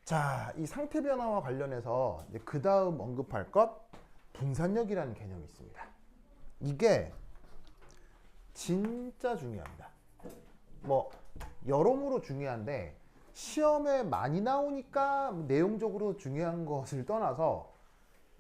자, 이 상태 변화와 관련해서 이제 그 다음 언급할 것 분산력이라는 개념이 있습니다. 이게 진짜 중요합니다. 뭐 여러모로 중요한데 시험에 많이 나오니까 내용적으로 중요한 것을 떠나서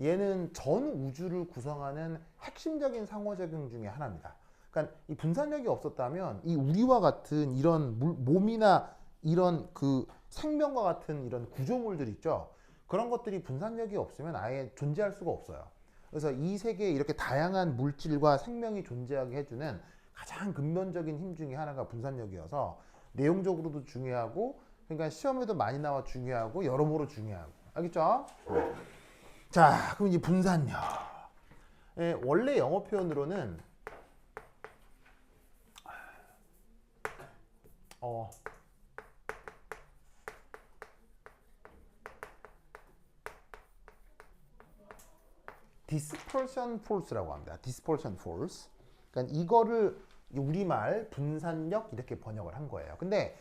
얘는 전 우주를 구성하는 핵심적인 상호작용 중에 하나입니다. 그러니까 이 분산력이 없었다면 이 우리와 같은 이런 몸이나 이런 그 생명과 같은 이런 구조물들 있죠. 그런 것들이 분산력이 없으면 아예 존재할 수가 없어요. 그래서 이 세계에 이렇게 다양한 물질과 생명이 존재하게 해주는 가장 근본적인 힘 중에 하나가 분산력이어서 내용적으로도 중요하고 그러니까 시험에도 많이 나와 중요하고 여러모로 중요하고 알겠죠? 자, 그럼 이제 분산력. 원래 영어 표현으로는 dispersion force라고 합니다. dispersion force. 그러니까 이거를 우리말 분산력 이렇게 번역을 한 거예요. 근데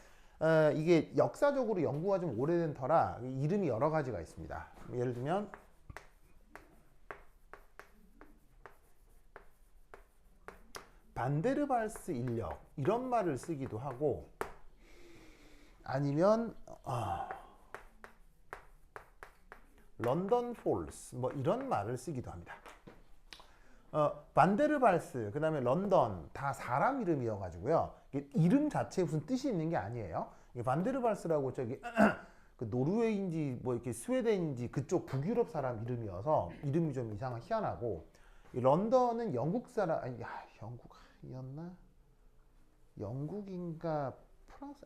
이게 역사적으로 연구가 좀 오래된 터라 이름이 여러 가지가 있습니다. 예를 들면 반데르발스 인력 이런 말을 쓰기도 하고 아니면 런던 폴스 뭐 이런 말을 쓰기도 합니다. 반데르발스 그 다음에 런던 다 사람 이름이어가지고요. 이름 자체에 무슨 뜻이 있는 게 아니에요. 반데르발스라고 저기 그 노르웨이인지 뭐 이렇게 스웨덴인지 그쪽 북유럽 사람 이름이어서 이름이 좀 이상한 희한하고 이 런던은 영국 사람 아니 영국이었나? 영국인가 프랑스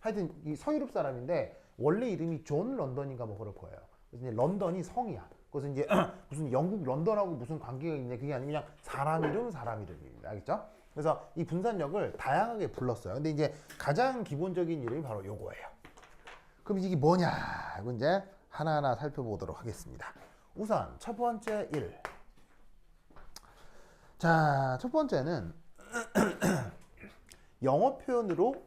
하여튼 이 서유럽 사람인데 원래 이름이 존 런던인가 뭐 그럴 거예요. 그래서 이제 런던이 성이야. 그래서 이제 무슨 영국 런던하고 무슨 관계가 있냐 그게 아니면 그냥 사람 이름입니다. 알겠죠? 그래서 이 분산력을 다양하게 불렀어요. 근데 이제 가장 기본적인 이름이 바로 요거예요. 그럼 이게 뭐냐? 이거 이제 하나하나 살펴보도록 하겠습니다. 우선 첫 번째 1. 자, 첫 번째는 영어 표현으로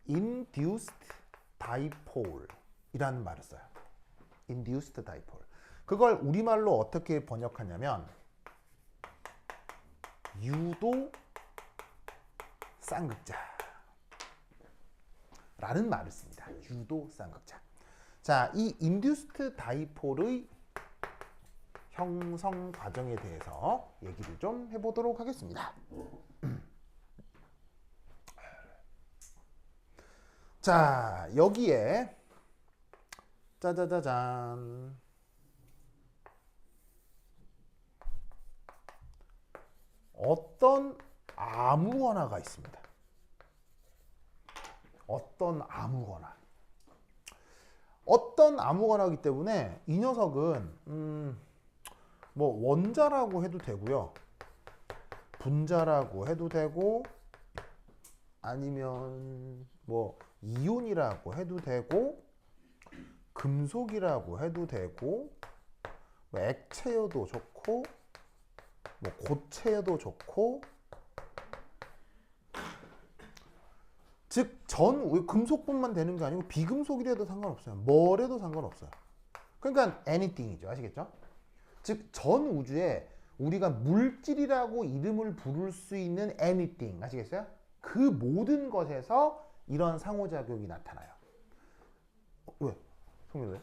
induced dipole 이라는 말을 써요. induced dipole. 그걸 우리말로 어떻게 번역하냐면 유도 쌍극자 라는 말을 씁니다. 유도 쌍극자. 자, 이 induced dipole의 형성 과정에 대해서 얘기를 좀 해보도록 하겠습니다. 자, 여기에 짜자자잔 어떤 아무거나가 있습니다. 어떤 아무거나이기 때문에 이 녀석은 뭐 원자라고 해도 되고요. 분자라고 해도 되고 아니면 뭐 이온이라고 해도 되고 금속이라고 해도 되고 뭐 액체여도 좋고 뭐 고체여도 좋고 즉 금속뿐만 되는 게 아니고 비금속이라도 상관없어요. 뭐래도 상관없어요. 그러니까 anything이죠. 아시겠죠? 즉 전 우주에 우리가 물질이라고 이름을 부를 수 있는 anything 아시겠어요? 그 모든 것에서 이런 상호작용이 나타나요. 왜? 성민 왜?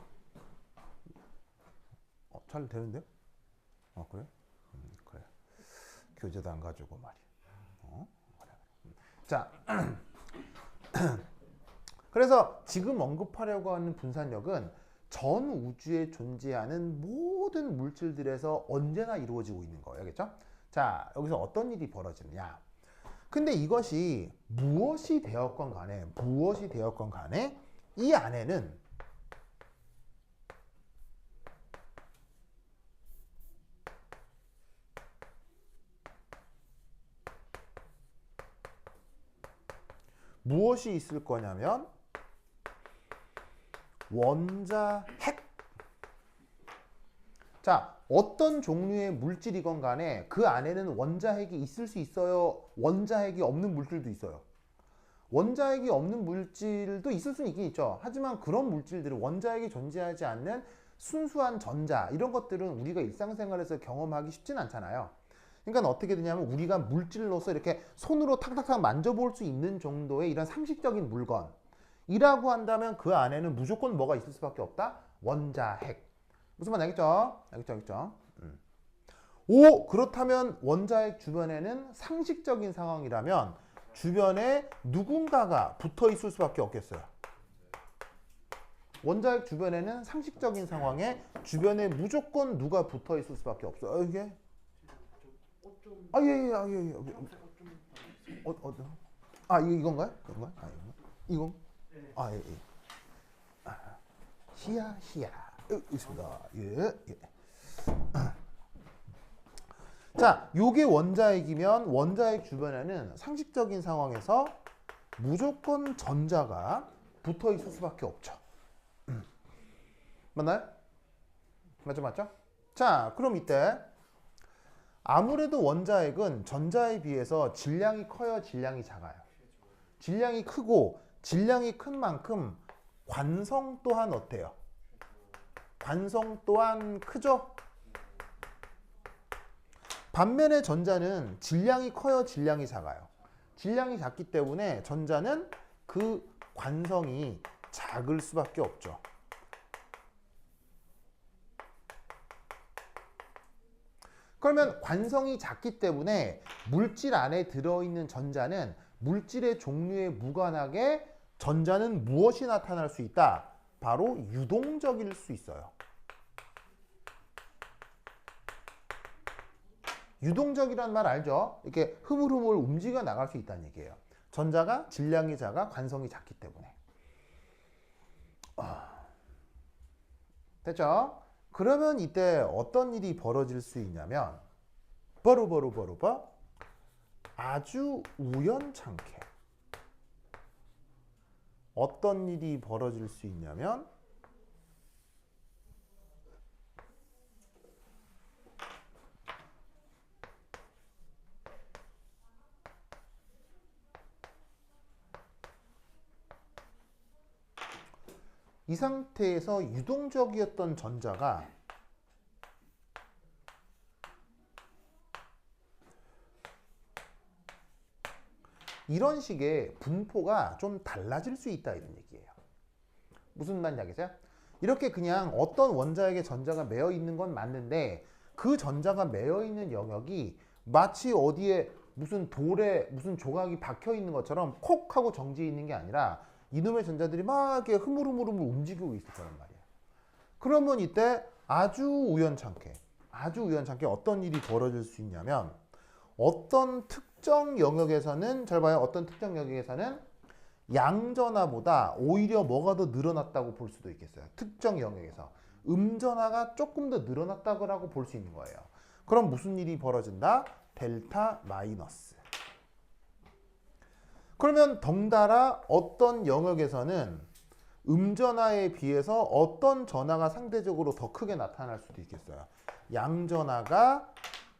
잘 되는데요? 그래? 그래. 교재도 안 가지고 말이야. 그래. 자, 그래서 지금 언급하려고 하는 분산력은 전 우주에 존재하는 모든 물질들에서 언제나 이루어지고 있는 거예요. 알겠죠? 자, 여기서 어떤 일이 벌어지느냐? 근데 이것이 무엇이 되었건 간에 이 안에는 무엇이 있을 거냐면 원자 핵. 자, 어떤 종류의 물질이건 간에 그 안에는 원자 핵이 있을 수 있어요. 원자 핵이 없는 물질도 있어요. 원자핵이 없는 물질도 있을 수는 있긴 있죠. 하지만 그런 물질들은 원자핵이 존재하지 않는 순수한 전자 이런 것들은 우리가 일상생활에서 경험하기 쉽진 않잖아요. 그러니까 어떻게 되냐면 우리가 물질로서 이렇게 손으로 탁탁탁 만져볼 수 있는 정도의 이런 상식적인 물건이라고 한다면 그 안에는 무조건 뭐가 있을 수밖에 없다? 원자핵. 무슨 말 알겠죠? 알겠죠? 오, 그렇다면 원자핵 주변에는 상식적인 상황이라면 주변에 누군가가 붙어 있을 수밖에 없겠어요. 원자핵 주변에는 상식적인 상황에 주변에 무조건 누가 붙어 있을 수밖에 없어요. 이게 예. 이건가요? 그런가요? 이건? 예. 히야. 있습니다. 예. 자, 요게 원자핵이면 원자핵 주변에는 상식적인 상황에서 무조건 전자가 붙어 있을 수밖에 없죠. 맞나요? 맞죠? 자, 그럼 이때 아무래도 원자핵은 전자에 비해서 질량이 커요, 질량이 작아요? 질량이 크고 질량이 큰 만큼 관성 또한 어때요? 관성 또한 크죠? 반면에 전자는 질량이 커요, 질량이 작아요? 질량이 작기 때문에 전자는 그 관성이 작을 수밖에 없죠. 그러면 관성이 작기 때문에 물질 안에 들어있는 전자는 물질의 종류에 무관하게 전자는 무엇이 나타날 수 있다? 바로 유동적일 수 있어요. 유동적이란 말 알죠? 이렇게 흐물흐물 움직여 나갈 수 있다는 얘기예요. 전자가 질량이 작아 관성이 작기 때문에. 됐죠? 그러면 이때 어떤 일이 벌어질 수 있냐면 바로 아주 우연찮게 어떤 일이 벌어질 수 있냐면 이 상태에서 유동적이었던 전자가 이런 식의 분포가 좀 달라질 수 있다 이런 얘기예요. 무슨 말인지 알겠어요? 이렇게 그냥 어떤 원자에게 전자가 매여 있는 건 맞는데 그 전자가 매여 있는 영역이 마치 어디에 무슨 돌에 무슨 조각이 박혀 있는 것처럼 콕 하고 정지해 있는 게 아니라 이놈의 전자들이 막 이렇게 흐물흐물 움직이고 있을 거란 말이에요. 그러면 이때 아주 우연찮게 어떤 일이 벌어질 수 있냐면 어떤 특정 영역에서는 잘 봐요. 어떤 특정 영역에서는 양전하보다 오히려 뭐가 더 늘어났다고 볼 수도 있겠어요. 특정 영역에서 음전하가 조금 더 늘어났다고 볼 수 있는 거예요. 그럼 무슨 일이 벌어진다? 델타 마이너스. 그러면 덩달아 어떤 영역에서는 음전하에 비해서 어떤 전하가 상대적으로 더 크게 나타날 수도 있겠어요. 양전하가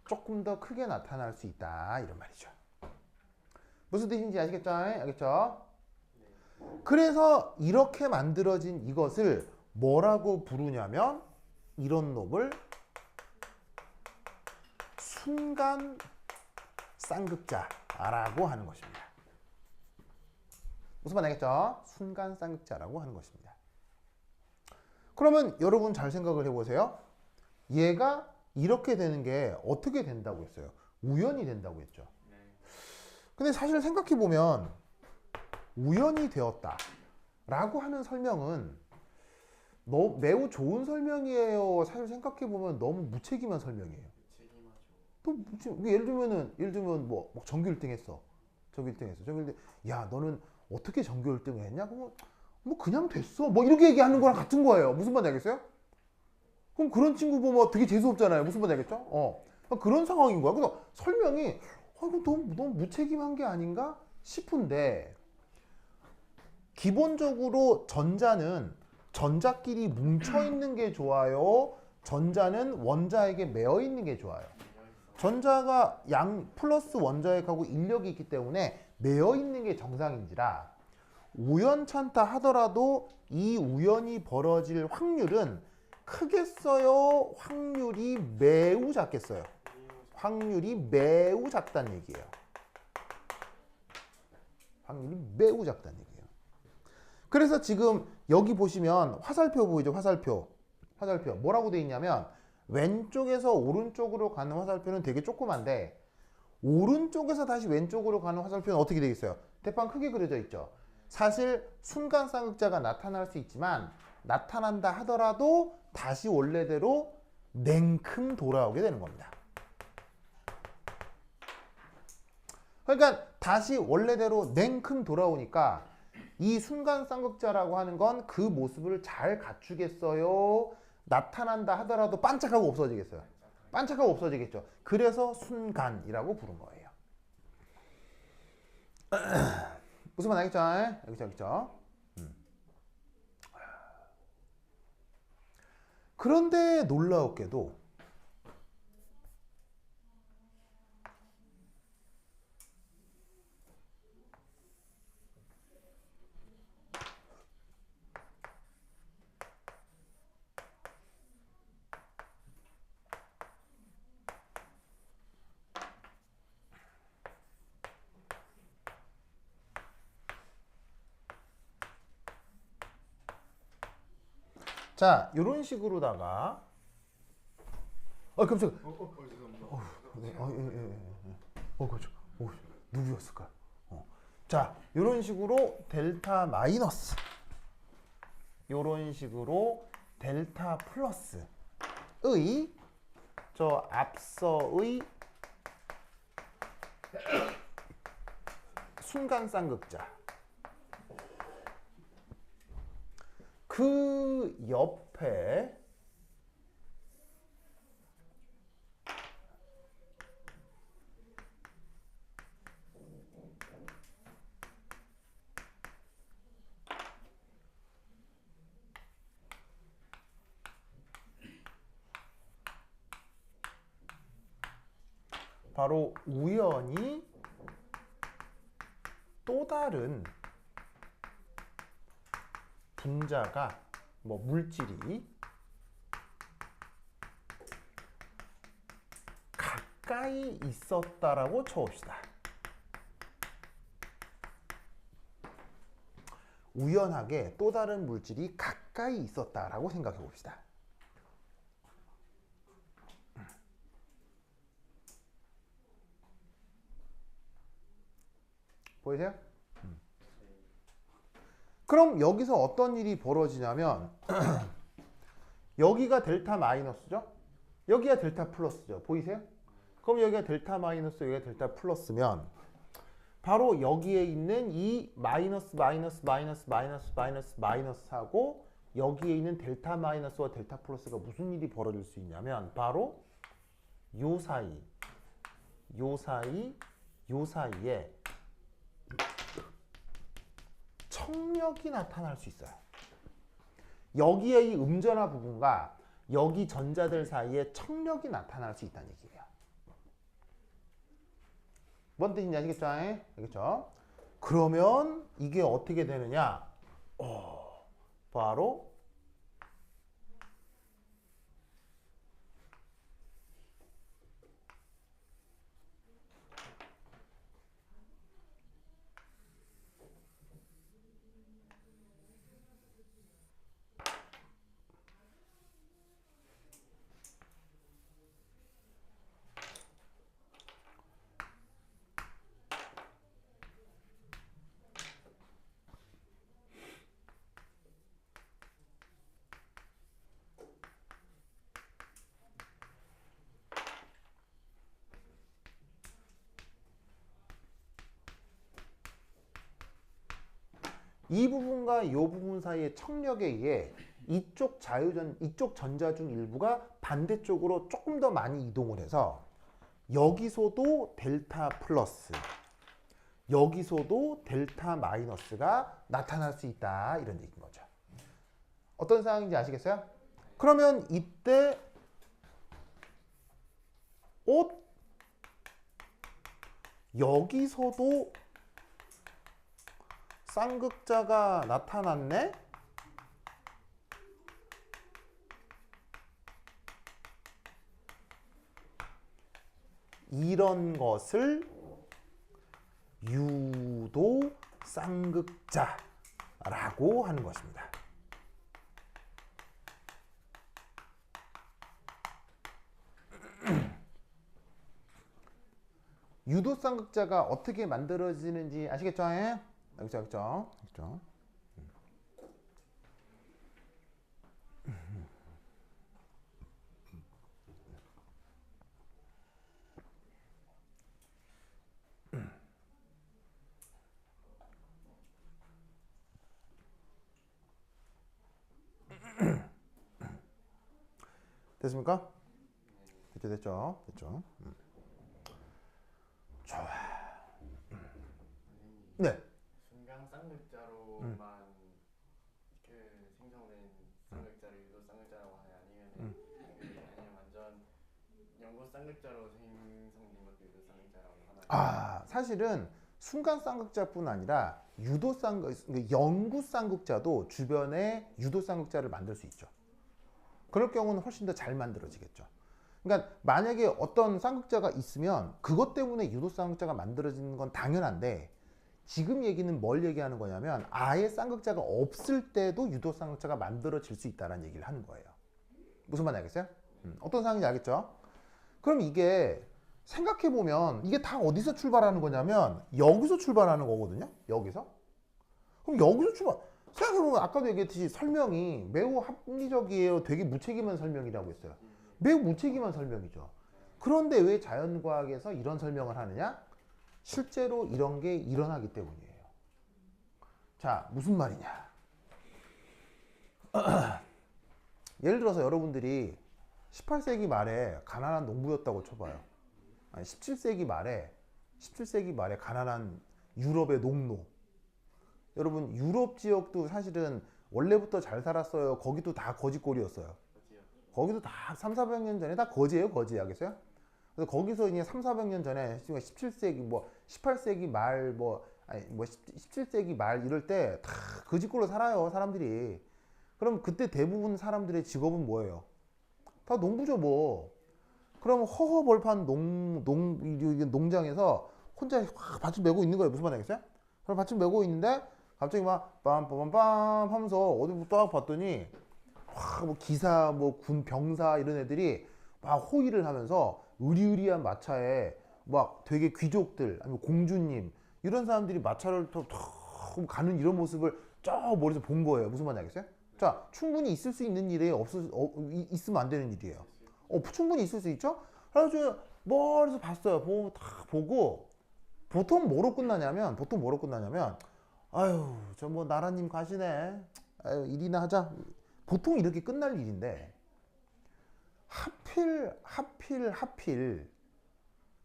조금 더 크게 나타날 수 있다 이런 말이죠. 무슨 뜻인지 아시겠죠? 알겠죠? 그래서 이렇게 만들어진 이것을 뭐라고 부르냐면 이런 놈을 순간 쌍극자라고 하는 것입니다. 무슨 말 알겠죠? 순간 쌍극자라고 하는 것입니다. 그러면 여러분 잘 생각을 해보세요. 얘가 이렇게 되는 게 어떻게 된다고 했어요? 우연히 된다고 했죠. 근데 사실 생각해보면 우연히 되었다 라고 하는 설명은 매우 좋은 설명이에요. 사실 생각해보면 너무 무책임한 설명이에요. 또 예를 들면 뭐 전교 1등 했어. 전교 1등. 야, 너는 어떻게 전교 1등을 했냐? 뭐 그냥 됐어. 뭐 이렇게 얘기하는 거랑 같은 거예요. 무슨 말인지 알겠어요? 그럼 그런 친구 보면 되게 재수없잖아요. 무슨 말인지 알겠죠? 그런 상황인 거야. 그래서 설명이 이거 너무 무책임한 게 아닌가 싶은데 기본적으로 전자는 전자끼리 뭉쳐있는 게 좋아요? 전자는 원자에게 매어있는 게 좋아요? 전자가 플러스 원자핵하고 인력이 있기 때문에 매여 있는 게 정상인지라 우연찮다 하더라도 이 우연이 벌어질 확률은 크겠어요? 확률이 매우 작겠어요? 확률이 매우 작다는 얘기예요. 확률이 매우 작다는 얘기예요. 그래서 지금 여기 보시면 화살표 보이죠? 화살표. 화살표. 뭐라고 돼 있냐면 왼쪽에서 오른쪽으로 가는 화살표는 되게 조그만데 오른쪽에서 다시 왼쪽으로 가는 화살표는 어떻게 되겠어요? 대판 크게 그려져 있죠. 사실 순간 쌍극자가 나타날 수 있지만 나타난다 하더라도 다시 원래대로 냉큼 돌아오게 되는 겁니다. 그러니까 다시 원래대로 냉큼 돌아오니까 이 순간 쌍극자라고 하는 건 그 모습을 잘 갖추겠어요? 나타난다 하더라도 반짝하고 없어지겠어요? 반짝하고 없어지겠죠. 그래서 순간이라고 부른 거예요. 무슨 말 알겠죠? 알겠죠? 그런데 놀라웠게도 자, 이런 식으로다가 깜짝이야. 죄송합니다. 네, 그렇죠. 누구였을까? 자, 이런 식으로 델타 마이너스, 이런 식으로 델타 플러스의 저 앞서의 순간 쌍극자 그 옆에 바로 우연히 또 다른 분자가 물질이 가까이 있었다라고 쳐봅시다. 우연하게 또 다른 물질이 가까이 있었다라고 생각해 봅시다. 보이세요? 그럼 여기서 어떤 일이 벌어지냐면 여기가 델타 마이너스죠? 여기가 델타 플러스죠. 보이세요? 그럼 여기가 델타 마이너스, 여기가 델타 플러스면 바로 여기에 있는 이 마이너스하고 여기에 있는 델타 마이너스와 델타 플러스가 무슨 일이 벌어질 수 있냐면 바로 요 사이에 청력이 나타날 수 있어요. 여기에 이 음전화 부분과 여기 전자들 사이에 청력이 나타날 수 있다는 얘기예요. 뭔 뜻인지 아시겠죠? 알겠죠? 그러면 이게 어떻게 되느냐? 바로 이 부분과 이 부분 사이의 청력에 의해 이쪽 전자 중 일부가 반대쪽으로 조금 더 많이 이동을 해서 여기서도 델타 플러스, 여기서도 델타 마이너스가 나타날 수 있다, 이런 얘기인 거죠. 어떤 상황인지 아시겠어요? 그러면 이때 여기서도 쌍극자가 나타났네? 이런 것을 유도 쌍극자라고 하는 것입니다. 유도 쌍극자가 어떻게 만들어지는지 아시겠죠? 알겠죠? 됐습니까? 됐죠? 좋아. 네. 순간 쌍극자로만 그 생성된 쌍극자를 유도 쌍극자라고 하냐, 아니면 완전 영구 쌍극자로 생성된 것도 유도 쌍극자라고 하나? 사실은 순간 쌍극자뿐 아니라 유도 쌍극, 영구 쌍극자도 주변에 유도 쌍극자를 만들 수 있죠. 그럴 경우는 훨씬 더 잘 만들어지겠죠. 그러니까 만약에 어떤 쌍극자가 있으면 그것 때문에 유도 쌍극자가 만들어지는 건 당연한데, 지금 얘기는 뭘 얘기하는 거냐면 아예 쌍극자가 없을 때도 유도 쌍극자가 만들어질 수 있다는 얘기를 하는 거예요. 무슨 말인지 알겠어요? 어떤 상황인지 알겠죠? 그럼 이게 생각해보면 이게 다 어디서 출발하는 거냐면 여기서 출발하는 거거든요. 여기서. 그럼 여기서 생각해보면 아까도 얘기했듯이 설명이 매우 합리적이에요. 되게 무책임한 설명이라고 했어요. 매우 무책임한 설명이죠. 그런데 왜 자연과학에서 이런 설명을 하느냐? 실제로 이런 게 일어나기 때문이에요. 자, 무슨 말이냐? 예를 들어서 여러분들이 18세기 말에 가난한 농부였다고 쳐봐요. 아니, 17세기 말에 가난한 유럽의 농노. 여러분, 유럽 지역도 사실은 원래부터 잘 살았어요. 거기도 다 거지꼴이었어요. 거기도 다 3,400년 전에 다 거지예요, 거지. 알겠어요? 그래서 거기서 이제 3,400년 전에 17세기 뭐 18세기 말 뭐 17세기 말 이럴 때 다 거지꼴로 살아요, 사람들이. 그럼 그때 대부분 사람들의 직업은 뭐예요? 다 농부죠, 뭐. 그럼 허허벌판 농장에서 혼자 확 밭을 메고 있는 거예요. 무슨 말 알겠어요? 그럼 밭을 메고 있는데 갑자기 막 빰빰빰빰 하면서 어디부터 딱 봤더니 뭐 기사, 뭐 군 병사 이런 애들이 막 호의를 하면서 으리으리한 마차에 막 되게 귀족들 아니면 공주님 이런 사람들이 마차를 또 가는 이런 모습을 저 멀리서 본 거예요. 무슨 말인지 알겠어요? 자, 충분히 있을 수 있는 일이에요. 있으면 안 되는 일이에요. 충분히 있을 수 있죠? 그래서 멀리서 봤어요. 보고 보통 뭐로 끝나냐면 아유, 저 뭐 나라님 가시네. 아유, 일이나 하자. 보통 이렇게 끝날 일인데 하필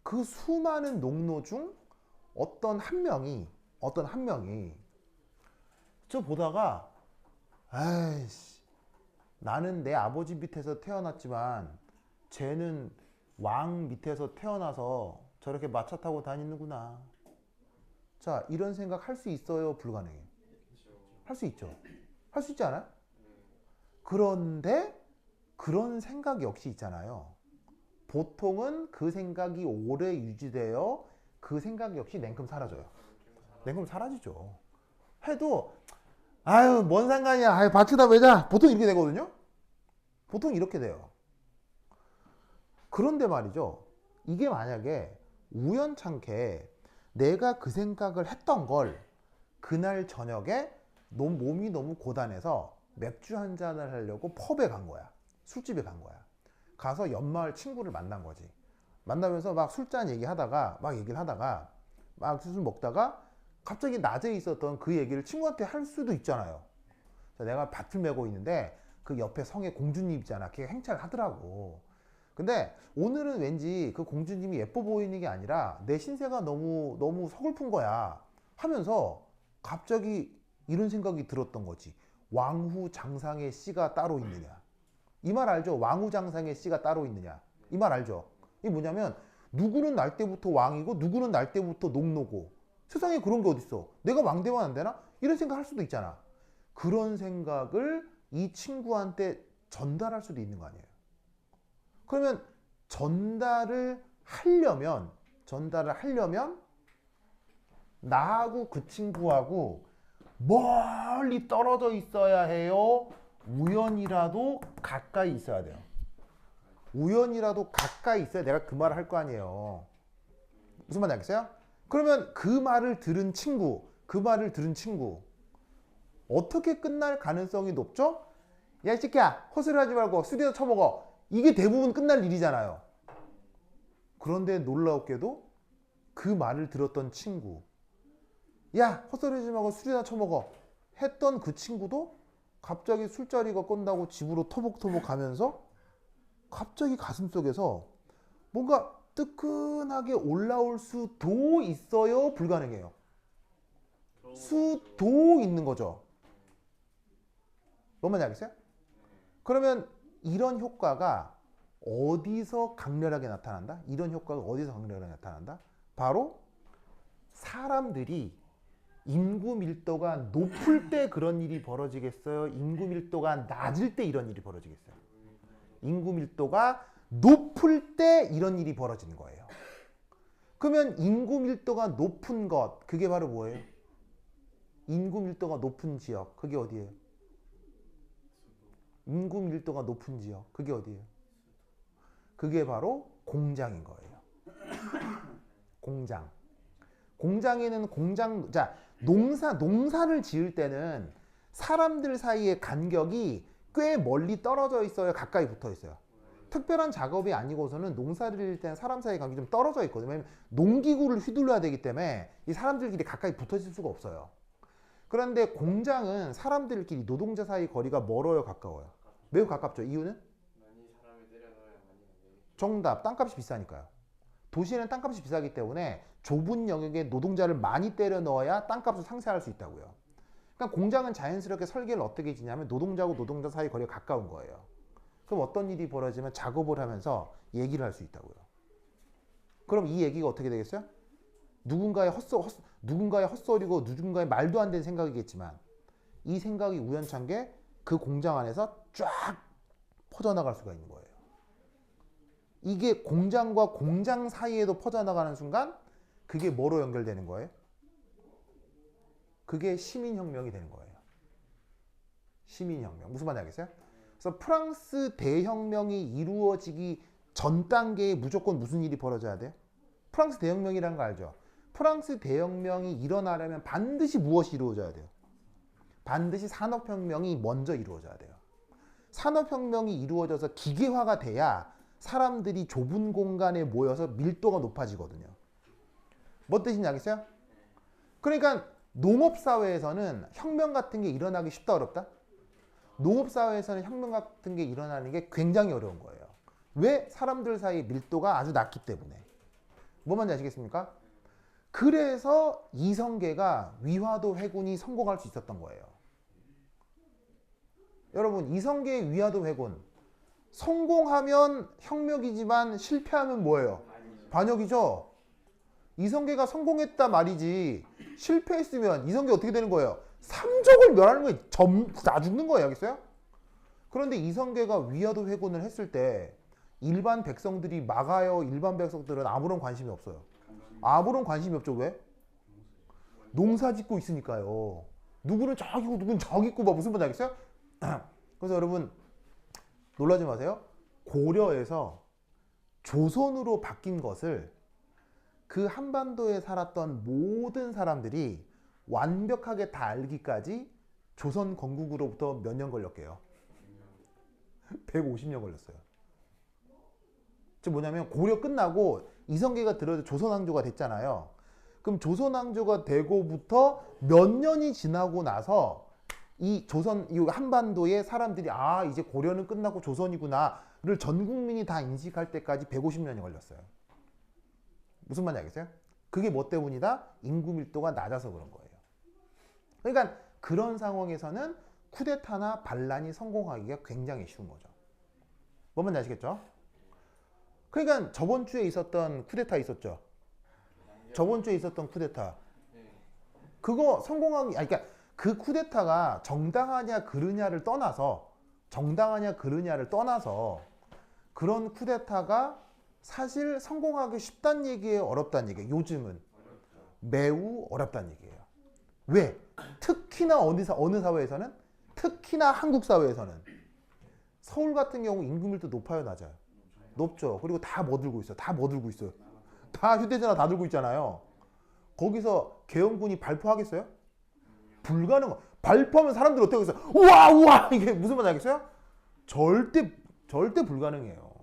그 수많은 농노 중 어떤 한 명이 저 보다가 아이씨, 나는 내 아버지 밑에서 태어났지만 쟤는 왕 밑에서 태어나서 저렇게 마차 타고 다니는구나. 자, 이런 생각 할 수 있어요? 불가능해요? 할 수 있죠. 할 수 있지 않아요? 그런데 그런 생각 역시 있잖아요. 보통은 그 생각이 오래 유지되어 그 생각 역시 냉큼 사라져요. 냉큼 사라지죠. 해도 아유, 뭔 상관이야. 아유, 밭에다 매자. 보통 이렇게 되거든요. 보통 이렇게 돼요. 그런데 말이죠. 이게 만약에 우연찮게 내가 그 생각을 했던 걸 그날 저녁에 몸이 너무 고단해서 맥주 한 잔을 하려고 펍에 간 거야. 술집에 간 거야. 가서 옆마을 친구를 만난 거지. 만나면서 막 술잔 얘기하다가 막 술 먹다가 갑자기 낮에 있었던 그 얘기를 친구한테 할 수도 있잖아요. 내가 밭을 메고 있는데 그 옆에 성에 공주님 있잖아. 걔가 행차를 하더라고. 근데 오늘은 왠지 그 공주님이 예뻐 보이는 게 아니라 내 신세가 너무 서글픈 거야 하면서 갑자기 이런 생각이 들었던 거지. 왕후 장상의 씨가 따로 있느냐. 이 말 알죠? 왕후 장상의 씨가 따로 있느냐. 이 말 알죠? 이게 뭐냐면 누구는 날 때부터 왕이고 누구는 날 때부터 농노고 세상에 그런 게 어딨어. 내가 왕 되면 안 되나? 이런 생각할 수도 있잖아. 그런 생각을 이 친구한테 전달할 수도 있는 거 아니에요. 그러면 전달을 하려면 나하고 그 친구하고 멀리 떨어져 있어야 해요? 우연이라도 가까이 있어야 돼요? 우연이라도 가까이 있어야 내가 그 말을 할 거 아니에요. 무슨 말인지 알겠어요? 그러면 그 말을 들은 친구 어떻게 끝날 가능성이 높죠? 야, 이 새끼야, 헛소리 하지 말고 술이나 처먹어. 이게 대부분 끝날 일이잖아요. 그런데 놀라웠게도 그 말을 들었던 친구, 야, 헛소리 하지 말고 술이나 처먹어 했던 그 친구도 갑자기 술자리가 꼰다고 집으로 터벅터벅 가면서 갑자기 가슴속에서 뭔가 뜨끈하게 올라올 수도 있어요? 불가능해요? 수도 있는 거죠. 뭔 말인지 알겠어요? 그러면 이런 효과가 어디서 강렬하게 나타난다? 이런 효과가 어디서 강렬하게 나타난다? 바로 사람들이 인구 밀도가 높을 때 그런 일이 벌어지겠어요? 인구 밀도가 낮을 때 이런 일이 벌어지겠어요? 인구 밀도가 높을 때 이런 일이 벌어지는 거예요. 그러면 인구 밀도가 높은 것, 그게 바로 뭐예요? 인구 밀도가 높은 지역, 그게 어디예요? 인구 밀도가 높은 지역, 그게 어디예요? 그게 바로 공장인 거예요. 공장. 공장에는 농사를 지을 때는 사람들 사이의 간격이 꽤 멀리 떨어져 있어요? 가까이 붙어 있어요? 특별한 작업이 아니고서는 농사를 지을 때는 사람 사이의 간격이 좀 떨어져 있거든요. 왜냐면 농기구를 휘둘러야 되기 때문에 이 사람들끼리 가까이 붙어 있을 수가 없어요. 그런데 공장은 사람들끼리 노동자 사이 거리가 멀어요? 가까워요? 매우 가깝죠. 이유는? 많이 사람을 때려 넣어야 많이 안 되겠죠. 정답. 땅값이 비싸니까요. 도시는 땅값이 비싸기 때문에 좁은 영역에 노동자를 많이 때려 넣어야 땅값을 상쇄할 수 있다고요. 그러니까 공장은 자연스럽게 설계를 어떻게 지냐면 노동자하고 노동자 사이 거리가 가까운 거예요. 그럼 어떤 일이 벌어지면 작업을 하면서 얘기를 할 수 있다고요. 그럼 이 얘기가 어떻게 되겠어요? 누군가의 헛소리고 누군가의 말도 안 되는 생각이겠지만 이 생각이 우연찮은 게 그 공장 안에서 쫙 퍼져나갈 수가 있는 거예요. 이게 공장과 공장 사이에도 퍼져나가는 순간 그게 뭐로 연결되는 거예요? 그게 시민혁명이 되는 거예요. 시민혁명. 무슨 말인지 알겠어요? 그래서 프랑스 대혁명이 이루어지기 전 단계에 무조건 무슨 일이 벌어져야 돼요? 프랑스 대혁명이라는 거 알죠? 프랑스 대혁명이 일어나려면 반드시 무엇이 이루어져야 돼요? 반드시 산업혁명이 먼저 이루어져야 돼요. 산업혁명이 이루어져서 기계화가 돼야 사람들이 좁은 공간에 모여서 밀도가 높아지거든요. 뭐 뜻인지 알겠어요? 그러니까 농업사회에서는 혁명 같은 게 일어나기 쉽다 어렵다? 농업사회에서는 혁명 같은 게 일어나는 게 굉장히 어려운 거예요. 왜? 사람들 사이 밀도가 아주 낮기 때문에. 뭐 말인지 아시겠습니까? 그래서 이성계가 위화도 회군이 성공할 수 있었던 거예요. 여러분, 이성계의 위화도 회군 성공하면 혁명이지만 실패하면 뭐예요? 반역이죠. 이성계가 성공했다 말이지 실패했으면 이성계 어떻게 되는 거예요? 삼족을 멸하는 거예요. 다 죽는 거예요. 알겠어요? 그런데 이성계가 위화도 회군을 했을 때 일반 백성들이 막아요? 일반 백성들은 아무런 관심이 없어요. 아무런 관심이 없죠. 왜? 농사 짓고 있으니까요. 누구는 저기고 누구는 저기고 뭐 무슨 말인지 알겠어요? 그래서 여러분 놀라지 마세요. 고려에서 조선으로 바뀐 것을 그 한반도에 살았던 모든 사람들이 완벽하게 다 알기까지 조선 건국으로부터 몇 년 걸렸게요? 150년 걸렸어요. 즉 뭐냐면 고려 끝나고 이성계가 들어서 조선왕조가 됐잖아요. 그럼 조선왕조가 되고부터 몇 년이 지나고 나서 이 한반도의 사람들이 아 이제 고려는 끝나고 조선이구나를 전 국민이 다 인식할 때까지 150년이 걸렸어요. 무슨 말인지 알겠어요? 그게 뭐 때문이다? 인구 밀도가 낮아서 그런 거예요. 그러니까 그런 상황에서는 쿠데타나 반란이 성공하기가 굉장히 쉬운 거죠. 뭔 말인지 아시겠죠? 그러니까 저번 주에 있었던 쿠데타 있었죠. 저번 주에 있었던 쿠데타. 그거 성공하기, 그러니까 그 쿠데타가 정당하냐 그르냐를 떠나서 그런 쿠데타가 사실 성공하기 쉽다는 얘기예요, 어렵다는 얘기예요? 요즘은 매우 어렵다는 얘기예요. 왜? 특히나 어느 사회에서는, 특히나 한국 사회에서는 서울 같은 경우 임금률도 높아요, 낮아요? 높죠. 그리고 다 뭐 들고 있어요? 다 휴대전화 다 들고 있잖아요. 거기서 계엄군이 발포하겠어요? 불가능. 발포하면 사람들이 어떻게 하겠어요? 우와 우와, 이게 무슨 말인지 알겠어요? 절대 불가능해요.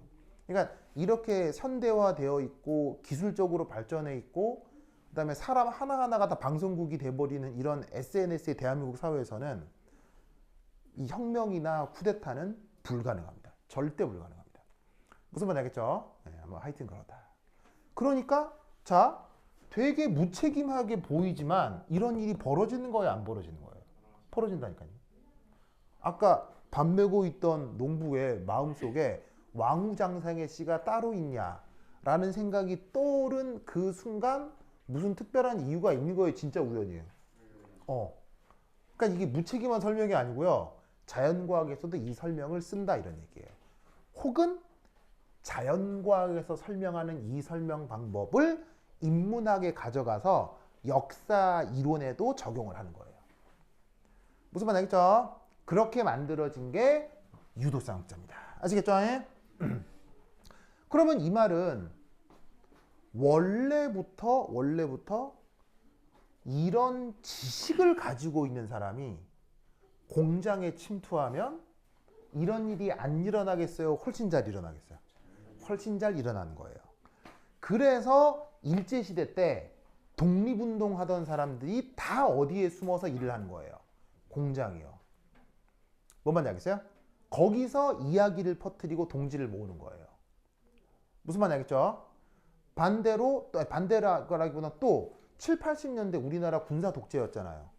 그러니까 이렇게 현대화되어 있고 기술적으로 발전해 있고 그다음에 사람 하나하나가 다 방송국이 돼버리는 이런 SNS의 대한민국 사회에서는 이 혁명이나 쿠데타는 불가능합니다. 절대 불가능합니다. 무슨 말인지 알겠죠? 네, 뭐 하여튼 그렇다. 그러니까 자, 되게 무책임하게 보이지만 이런 일이 벌어지는 거예요, 안 벌어지는 거예요? 벌어진다니까요. 아까 밥 메고 있던 농부의 마음속에 왕후장상의 씨가 따로 있냐라는 생각이 떠오른 그 순간 무슨 특별한 이유가 있는 거예요, 진짜 우연이에요. 그러니까 이게 무책임한 설명이 아니고요. 자연과학에서도 이 설명을 쓴다 이런 얘기예요. 혹은 자연과학에서 설명하는 이 설명 방법을 인문학에 가져가서 역사 이론에도 적용을 하는 거예요. 무슨 말 알겠죠? 그렇게 만들어진 게 유도쌍학자입니다. 아시겠죠? 그러면 이 말은 원래부터 이런 지식을 가지고 있는 사람이 공장에 침투하면 이런 일이 안 일어나겠어요? 훨씬 잘 일어나겠어요? 훨씬 잘 일어나는 거예요. 그래서 일제시대 때 독립운동 하던 사람들이 다 어디에 숨어서 일을 하는 거예요? 공장이요. 뭔 말인지 알겠어요? 거기서 이야기를 퍼뜨리고 동지를 모으는 거예요. 무슨 말인지 알겠죠? 반대라기보다 또 7, 80년대 우리나라 군사 독재였잖아요.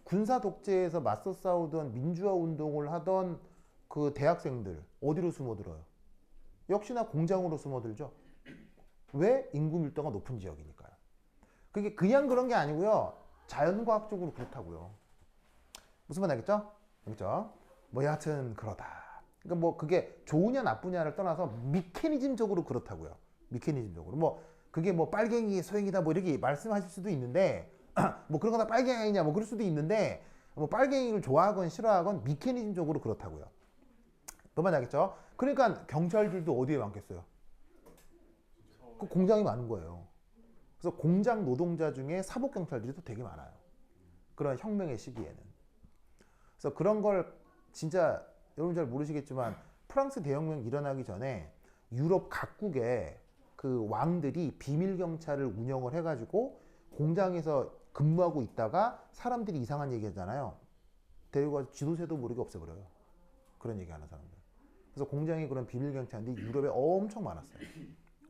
군사 독재에서 맞서 싸우던 민주화 운동을 하던 그 대학생들 어디로 숨어들어요? 역시나 공장으로 숨어들죠. 왜? 인구 밀도가 높은 지역이니까요. 그게 그냥 그런 게 아니고요. 자연과학적으로 그렇다고요. 무슨 말 알겠죠? 알겠죠? 뭐 여하튼 그러다. 그러니까 뭐 그게 좋으냐 나쁘냐를 떠나서 미케니즘적으로 그렇다고요. 미케니즘적으로. 뭐 그게 뭐 빨갱이 소행이다 뭐 이렇게 말씀하실 수도 있는데 뭐 그런 거 다 빨갱이냐 뭐 그럴 수도 있는데 뭐 빨갱이를 좋아하건 싫어하건 미케니즘적으로 그렇다고요. 너만 알겠죠? 그러니까 경찰들도 어디에 많겠어요? 그 공장이 많은 거예요. 그래서 공장 노동자 중에 사복 경찰들이 또 되게 많아요. 그런 혁명의 시기에는. 그래서 그런 걸 진짜 여러분 잘 모르시겠지만 프랑스 대혁명 일어나기 전에 유럽 각국에 그 왕들이 비밀 경찰을 운영을 해가지고 공장에서 근무하고 있다가 사람들이 이상한 얘기 하잖아요. 데리고 지도새도 모르게 없애버려요. 그런 얘기 하는 사람들. 그래서 공장에 그런 비밀 경찰들이 유럽에 엄청 많았어요.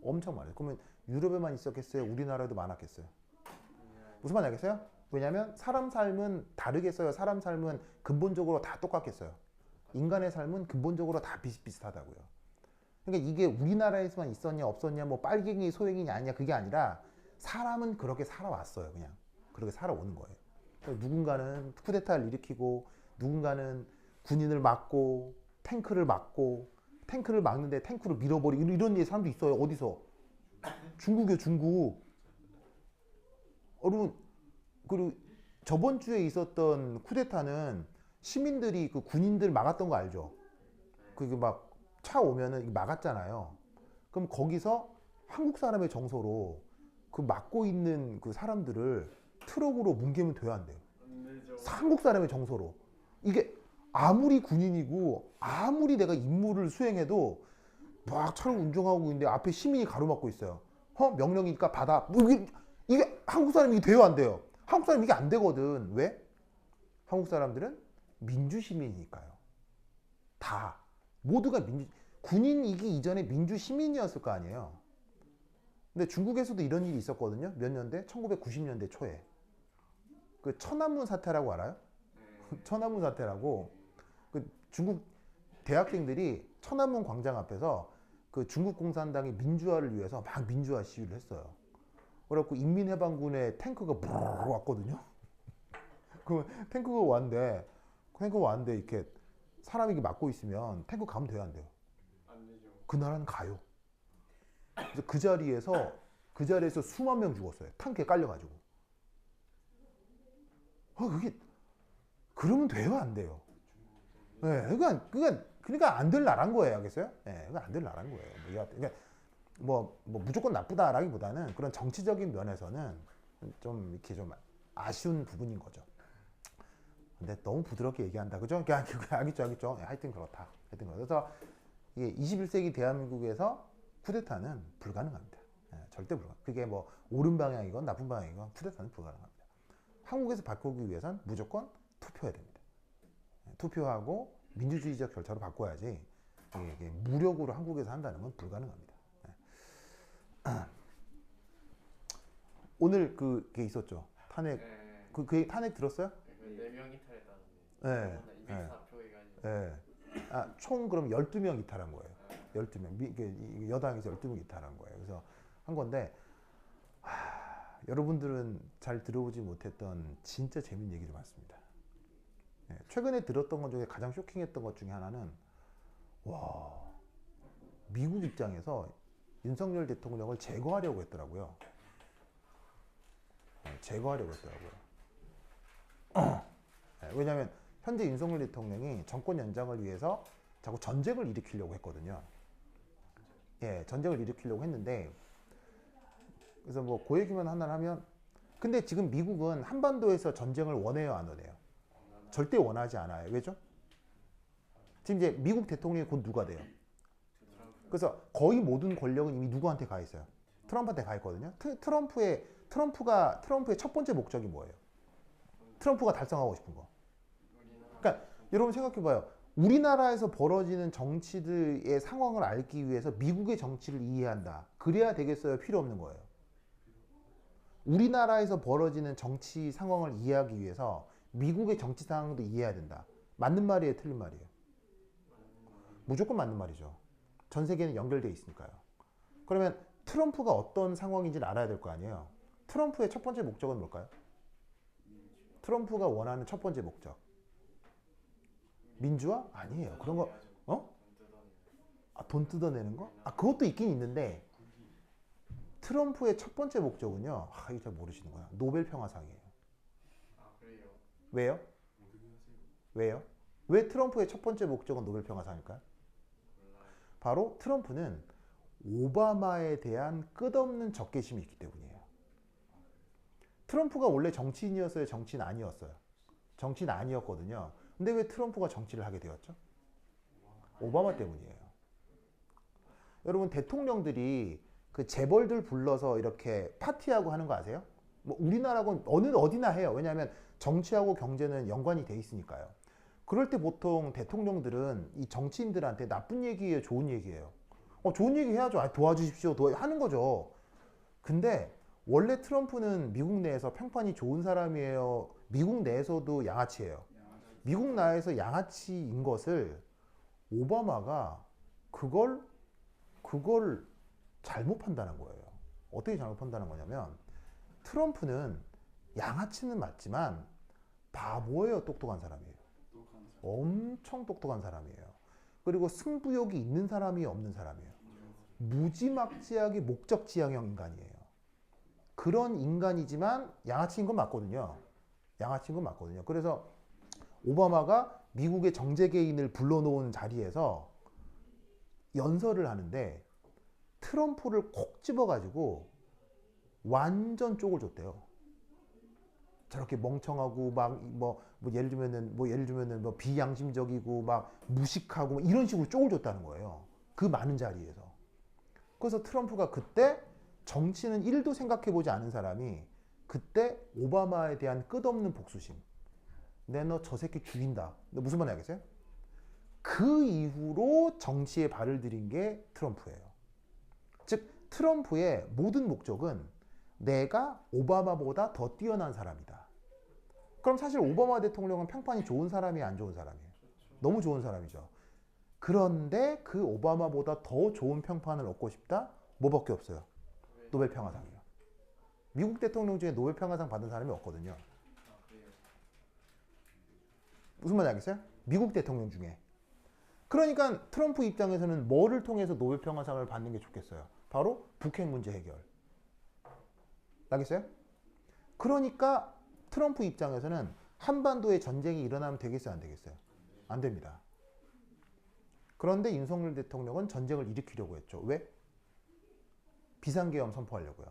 엄청 많아요. 그러면 유럽에만 있었겠어요? 우리나라에도 많았겠어요? 무슨 말인지 알겠어요? 왜냐하면 사람 삶은 다르겠어요? 사람 삶은 근본적으로 다 똑같겠어요? 인간의 삶은 근본적으로 다 비슷비슷하다고요. 그러니까 이게 우리나라에서만 있었냐 없었냐 뭐 빨갱이 소행이냐 아니냐 그게 아니라 사람은 그렇게 살아왔어요. 그냥 그렇게 살아오는 거예요. 누군가는 쿠데타를 일으키고 누군가는 군인을 막고 탱크를 막는데 탱크를 밀어버리고 이런 사람도 있어요. 어디서? 중국이요, 중국. 여러분, 그리고 저번 주에 있었던 쿠데타는 시민들이 그 군인들 막았던 거 알죠? 그게 막 차 오면은 막았잖아요. 그럼 거기서 한국 사람의 정서로 그 막고 있는 그 사람들을 트럭으로 뭉개면 돼야 안 돼요. 한국 사람의 정서로. 이게 아무리 군인이고 아무리 내가 임무를 수행해도 막 차를 운전하고 있는데 앞에 시민이 가로막고 있어요. 명령이니까 받아. 뭐 이게 한국 사람이 이게 돼요, 안 돼요? 한국 사람이 이게 안 되거든. 왜? 한국 사람들은 민주 시민이니까요. 다 모두가 군인이기 이전에 민주 시민이었을 거 아니에요. 근데 중국에서도 이런 일이 있었거든요. 몇 년대? 1990년대 초에. 그 천안문 사태라고 알아요? 천안문 사태라고 그 중국 대학생들이 천안문 광장 앞에서 그 중국 공산당의 민주화를 위해서 막 민주화 시위를 했어요. 그래갖고 인민해방군의 탱크가 부르르 왔거든요. 탱크가 왔는데 이렇게 사람이 이렇게 막고 있으면 탱크 가면 돼요, 안 돼요? 안 되죠. 그 나라는 가요. 그래서 그 자리에서 수만 명 죽었어요. 탱크에 깔려가지고. 그게 그러면 돼요, 안 돼요? 네, 그러니까 안 될 나라인 거예요, 알겠어요? 네, 그건 안 될 나라인 거예요. 그러니까 뭐 무조건 나쁘다라기보다는 그런 정치적인 면에서는 좀 이렇게 좀 아쉬운 부분인 거죠. 근데 너무 부드럽게 얘기한다, 그죠? 알겠죠? 하여튼 그렇다. 그래서 이게 21세기 대한민국에서 쿠데타는 불가능합니다. 절대 불가능. 그게 뭐 옳은 방향이건 나쁜 방향이건 쿠데타는 불가능합니다. 한국에서 바꾸기 위해선 무조건 투표해야 됩니다. 투표하고 민주주의적 절차로 바꿔야지 이게 무력으로 한국에서 한다는 건 불가능합니다. 오늘 그게 있었죠. 탄핵. 네. 그 탄핵 들었어요? 4명 이탈했다는데. 네. 204표 해가지고. 네. 총 그럼 12명 이탈한 거예요. 12명. 여당에서 12명 이탈한 거예요. 그래서 한 건데, 여러분들은 잘 들어보지 못했던 진짜 재밌는 얘기도 많습니다. 최근에 들었던 것 중에 가장 쇼킹했던 것 중에 하나는, 미국 입장에서 윤석열 대통령을 제거하려고 했더라고요. 왜냐하면 현재 윤석열 대통령이 정권 연장을 위해서 자꾸 전쟁을 일으키려고 했거든요. 전쟁을 일으키려고 했는데, 그래서 뭐 그 얘기만 하나 하면, 근데 지금 미국은 한반도에서 전쟁을 원해요, 안 원해요? 절대 원하지 않아요. 왜죠? 지금 이제 미국 대통령이 곧 누가 돼요? 그래서 거의 모든 권력은 이미 누구한테 가 있어요? 트럼프한테 가 있거든요. 트럼프의 첫 번째 목적이 뭐예요? 트럼프가 달성하고 싶은 거. 그러니까 여러분 생각해봐요. 우리나라에서 벌어지는 정치들의 상황을 알기 위해서 미국의 정치를 이해한다. 그래야 되겠어요? 필요 없는 거예요? 우리나라에서 벌어지는 정치 상황을 이해하기 위해서 미국의 정치 상황도 이해해야 된다. 맞는 말이에요? 틀린 말이에요? 무조건 맞는 말이죠. 전 세계는 연결되어 있으니까요. 그러면 트럼프가 어떤 상황인지를 알아야 될 거 아니에요. 트럼프의 첫 번째 목적은 뭘까요? 트럼프가 원하는 첫 번째 목적. 민주화? 아니에요. 그런 거, 돈 뜯어내는 거? 그것도 있긴 있는데, 트럼프의 첫 번째 목적은요, 이거 잘 모르시는구나. 노벨 평화상이에요. 그래요? 왜요? 왜요? 왜 트럼프의 첫 번째 목적은 노벨 평화상일까요? 바로 트럼프는 오바마에 대한 끝없는 적개심이 있기 때문이에요. 트럼프가 원래 정치인이었어요? 정치인 아니었어요? 정치인 아니었거든요. 근데 왜 트럼프가 정치를 하게 되었죠? 오바마 때문이에요. 여러분, 대통령들이 그 재벌들 불러서 이렇게 파티하고 하는 거 아세요? 뭐 우리나라건 어디나 해요. 왜냐하면 정치하고 경제는 연관이 돼 있으니까요. 그럴 때 보통 대통령들은 이 정치인들한테 나쁜 얘기예요, 좋은 얘기예요? 좋은 얘기 해야죠. 도와주십시오. 하는 거죠. 근데 원래 트럼프는 미국 내에서 평판이 좋은 사람이에요. 미국 내에서도 양아치예요. 미국 내에서 양아치인 것을 오바마가 그걸 잘못 판단한 거예요. 어떻게 잘못 판단한 거냐면, 트럼프는 양아치는 맞지만 바보예요. 똑똑한 사람이에요. 엄청 똑똑한 사람이에요. 그리고 승부욕이 있는 사람이 없는 사람이에요. 무지막지하게 목적지향형 인간이에요. 그런 인간이지만 양아치인 건 맞거든요. 그래서 오바마가 미국의 정재계인을 불러놓은 자리에서 연설을 하는데 트럼프를 콕 집어가지고 완전 쪽을 줬대요. 저렇게 멍청하고 예를 들면은 비양심적이고 막 무식하고 이런 식으로 쪽을 줬다는 거예요. 그 많은 자리에서. 그래서 트럼프가 그때 정치는 1도 생각해보지 않은 사람이 그때 오바마에 대한 끝없는 복수심. 너 저 새끼 죽인다. 무슨 말인지 알겠어요? 그 이후로 정치에 발을 들인 게 트럼프예요. 즉 트럼프의 모든 목적은 내가 오바마보다 더 뛰어난 사람이다. 그럼 사실 오바마 대통령은 평판이 좋은 사람이에요, 안 좋은 사람이에요? 너무 좋은 사람이죠. 그런데 그 오바마보다 더 좋은 평판을 얻고 싶다? 뭐밖에 없어요? 노벨 평화상이요. 미국 대통령 중에 노벨 평화상 받은 사람이 없거든요. 무슨 말인지 알겠어요? 미국 대통령 중에. 그러니까 트럼프 입장에서는 뭐를 통해서 노벨 평화상을 받는 게 좋겠어요? 바로 북핵 문제 해결. 알겠어요? 그러니까 트럼프 입장에서는 한반도에 전쟁이 일어나면 되겠어요, 안 되겠어요? 안 됩니다. 그런데 윤석열 대통령은 전쟁을 일으키려고 했죠. 왜? 비상계엄 선포하려고요.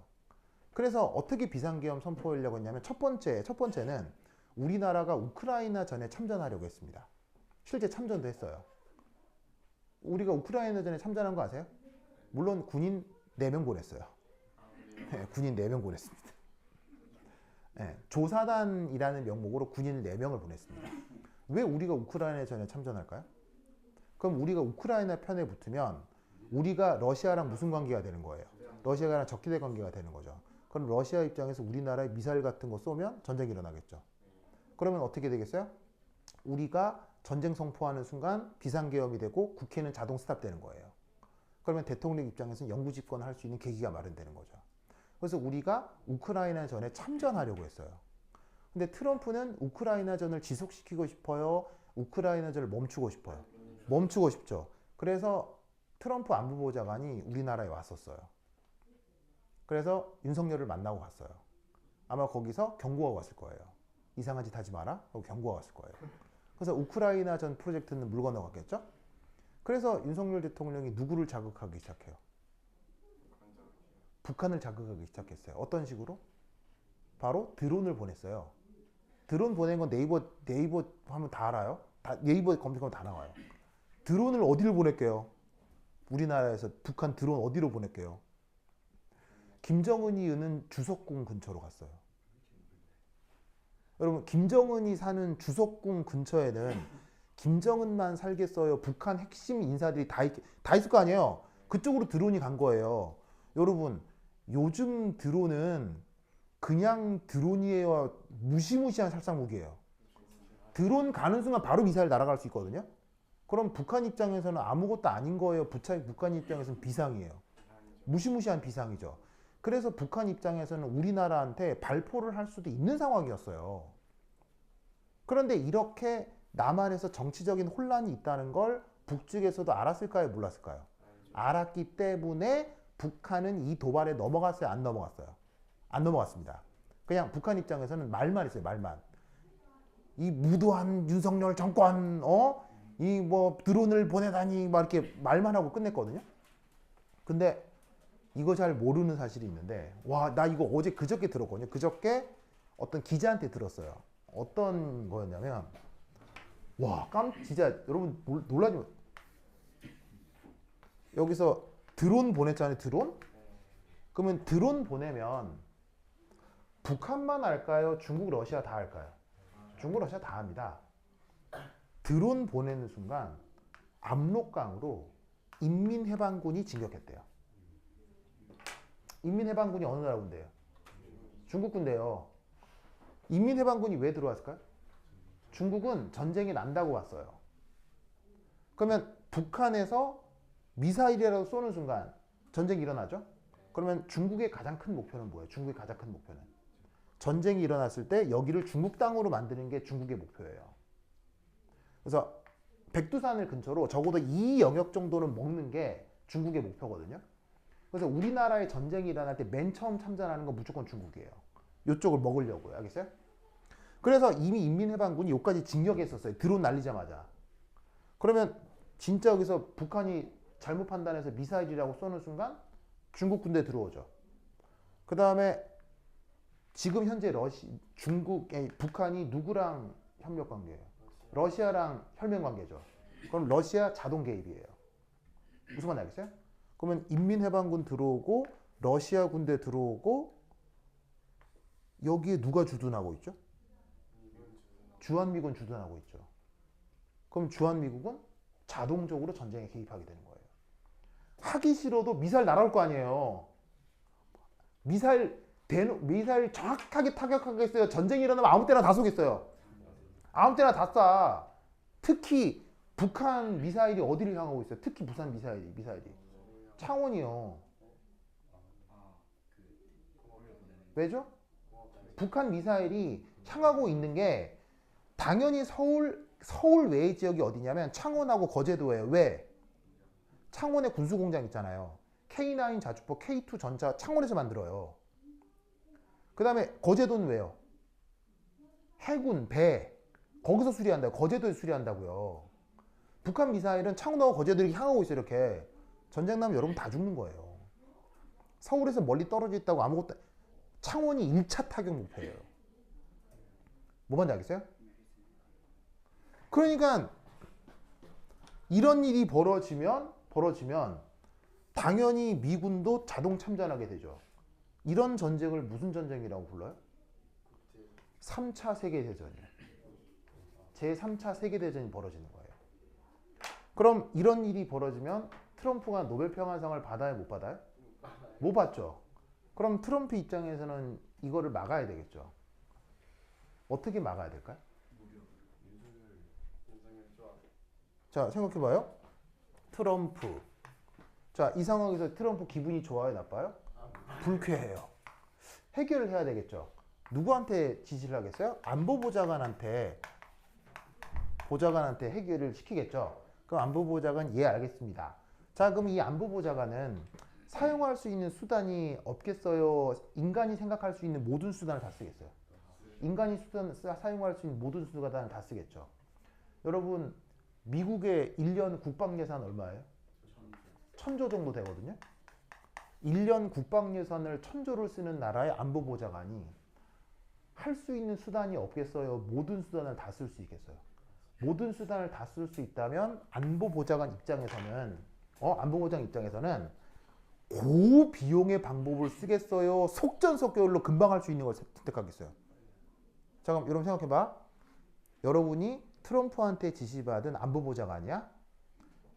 그래서 어떻게 비상계엄 선포하려고 했냐면 첫 번째는 우리나라가 우크라이나 전에 참전하려고 했습니다. 실제 참전도 했어요. 우리가 우크라이나 전에 참전한 거 아세요? 물론 군인 4명 보냈어요. 네, 군인 4명 보냈습니다. 네, 조사단이라는 명목으로 군인 4명을 보냈습니다. 왜 우리가 우크라이나 전에 참전할까요? 그럼 우리가 우크라이나 편에 붙으면 우리가 러시아랑 무슨 관계가 되는 거예요? 러시아랑 적대대 관계가 되는 거죠. 그럼 러시아 입장에서 우리나라에 미사일 같은 거 쏘면 전쟁이 일어나겠죠. 그러면 어떻게 되겠어요? 우리가 전쟁 선포하는 순간 비상계엄이 되고 국회는 자동 스탑되는 거예요. 그러면 대통령 입장에서는 영구 집권할 수 있는 계기가 마련되는 거죠. 그래서 우리가 우크라이나 전에 참전하려고 했어요. 근데 트럼프는 우크라이나 전을 지속시키고 싶어요? 우크라이나 전을 멈추고 싶어요? 멈추고 싶죠. 그래서 트럼프 안보보좌관이 우리나라에 왔었어요. 그래서 윤석열을 만나고 갔어요. 아마 거기서 경고가 왔을 거예요. 이상한 짓 하지 마라 하고 경고가 왔을 거예요. 그래서 우크라이나 전 프로젝트는 물 건너갔겠죠. 그래서 윤석열 대통령이 누구를 자극하기 시작해요? 북한을 자극하기 시작했어요. 어떤 식으로? 바로 드론을 보냈어요. 드론 보낸 건 네이버 하면 다 알아요. 네이버 검색하면 다 나와요. 드론을 어디를 보낼게요? 우리나라에서 북한 드론 어디로 보낼게요? 김정은이 있는 주석궁 근처로 갔어요. 여러분, 김정은이 사는 주석궁 근처에는 김정은만 살겠어요? 북한 핵심 인사들이 다 있을 거 아니에요? 그쪽으로 드론이 간 거예요. 여러분, 요즘 드론은 그냥 드론이에요? 무시무시한 살상무기예요. 드론 가는 순간 바로 미사일 날아갈 수 있거든요. 그럼 북한 입장에서는 아무것도 아닌 거예요. 북한 입장에서는 비상이에요. 무시무시한 비상이죠. 그래서 북한 입장에서는 우리나라한테 발포를 할 수도 있는 상황이었어요. 그런데 이렇게 남한에서 정치적인 혼란이 있다는 걸 북측에서도 알았을까요? 몰랐을까요? 알았기 때문에 북한은 이 도발에 넘어갔어요? 안 넘어갔어요? 안 넘어갔습니다. 그냥 북한 입장에서는 말만 했어요. 말만. 이 무도한 윤석열 정권, 이 뭐 드론을 보내다니 막 이렇게 말만 하고 끝냈거든요. 근데 이거 잘 모르는 사실이 있는데, 와, 나 이거 어제 그저께 들었거든요. 그저께 어떤 기자한테 들었어요. 어떤 거였냐면, 와, 진짜 여러분 놀라지 마. 여기서 드론 보냈잖아요. 드론? 그러면 드론 보내면 북한만 할까요? 중국, 러시아 다 할까요? 중국, 러시아 다 합니다. 드론 보내는 순간 압록강으로 인민해방군이 진격했대요. 인민해방군이 어느 나라 군대예요? 중국 군대예요. 인민해방군이 왜 들어왔을까요? 중국은 전쟁이 난다고 왔어요. 그러면 북한에서 미사일이라도 쏘는 순간 전쟁이 일어나죠? 그러면 중국의 가장 큰 목표는 뭐예요? 중국의 가장 큰 목표는 전쟁이 일어났을 때 여기를 중국 땅으로 만드는 게 중국의 목표예요. 그래서 백두산을 근처로 적어도 이 영역 정도는 먹는 게 중국의 목표거든요. 그래서 우리나라의 전쟁이 일어날 때 맨 처음 참전하는 건 무조건 중국이에요. 이쪽을 먹으려고요. 알겠어요? 그래서 이미 인민해방군이 여기까지 진격했었어요. 드론 날리자마자. 그러면 진짜 여기서 북한이 잘못 판단해서 미사일이라고 쏘는 순간 중국 군대 들어오죠. 그 다음에 지금 현재 북한이 누구랑 협력 관계예요? 러시아랑 혈맹 관계죠. 그럼 러시아 자동 개입이에요. 무슨 말인지 알겠어요? 그러면 인민해방군 들어오고 러시아 군대 들어오고 여기에 누가 주둔하고 있죠? 주한미군 주둔하고 있죠. 그럼 주한미국은 자동적으로 전쟁에 개입하게 되는 거예요. 하기 싫어도 미사일 날아올 거 아니에요. 미사일 정확하게 타격하겠어요? 전쟁이 일어나면 아무 때나 다 쏘겠어요. 아무 때나 다 쏴. 특히 북한 미사일이 어디를 향하고 있어요? 특히 부산 미사일이. 창원이요. 왜죠? 북한 미사일이 향하고 있는 게 당연히 서울 서울 외의 지역이 어디냐면 창원하고 거제도예요. 왜? 창원에 군수공장 있잖아요. K9 자주포, K2 전차 창원에서 만들어요. 그 다음에 거제도는 왜요? 해군, 배 거기서 수리한다고. 거제도에서 수리한다고요. 북한 미사일은 창원하고 거제도 이렇게 향하고 있어요. 이렇게. 전쟁 나면 여러분 다 죽는 거예요. 서울에서 멀리 떨어져 있다고 아무것도. 창원이 1차 타격 목표예요. 뭐 말인지 알겠어요? 그러니까 이런 일이 벌어지면 당연히 미군도 자동 참전하게 되죠. 이런 전쟁을 무슨 전쟁이라고 불러요? 3차 세계대전이에요. 제3차 세계대전이 벌어지는 거예요. 그럼 이런 일이 벌어지면 트럼프가 노벨 평화상을 받아요, 못 받아요? 못 받죠. 그럼 트럼프 입장에서는 이거를 막아야 되겠죠. 어떻게 막아야 될까요? 윤석열 좋아. 자, 생각해봐요. 트럼프. 자, 이 상황에서 트럼프 기분이 좋아요, 나빠요? 불쾌해요. 해결을 해야 되겠죠. 누구한테 지시를 하겠어요? 안보보좌관한테 해결을 시키겠죠. 그럼 안보보좌관 예 알겠습니다. 자, 그럼 이 안보보좌관은 사용할 수 있는 수단이 없겠어요? 인간이 생각할 수 있는 모든 수단을 다 쓰겠어요? 인간이 사용할 수 있는 모든 수단을 다 쓰겠죠. 여러분, 미국의 1년 국방 예산 얼마예요? 1000조 정도 되거든요. 1년 국방 예산을 1000조를 쓰는 나라의 안보보좌관이 할 수 있는 수단이 없겠어요? 모든 수단을 다 쓸 수 있겠어요? 모든 수단을 다 쓸 수 있다면 안보보좌관 입장에서는 고비용의 방법을 쓰겠어요? 속전속결로 금방 할 수 있는 걸 선택하겠어요? 자, 그럼 여러분 생각해봐. 여러분이 트럼프한테 지시받은 안보보좌관이야?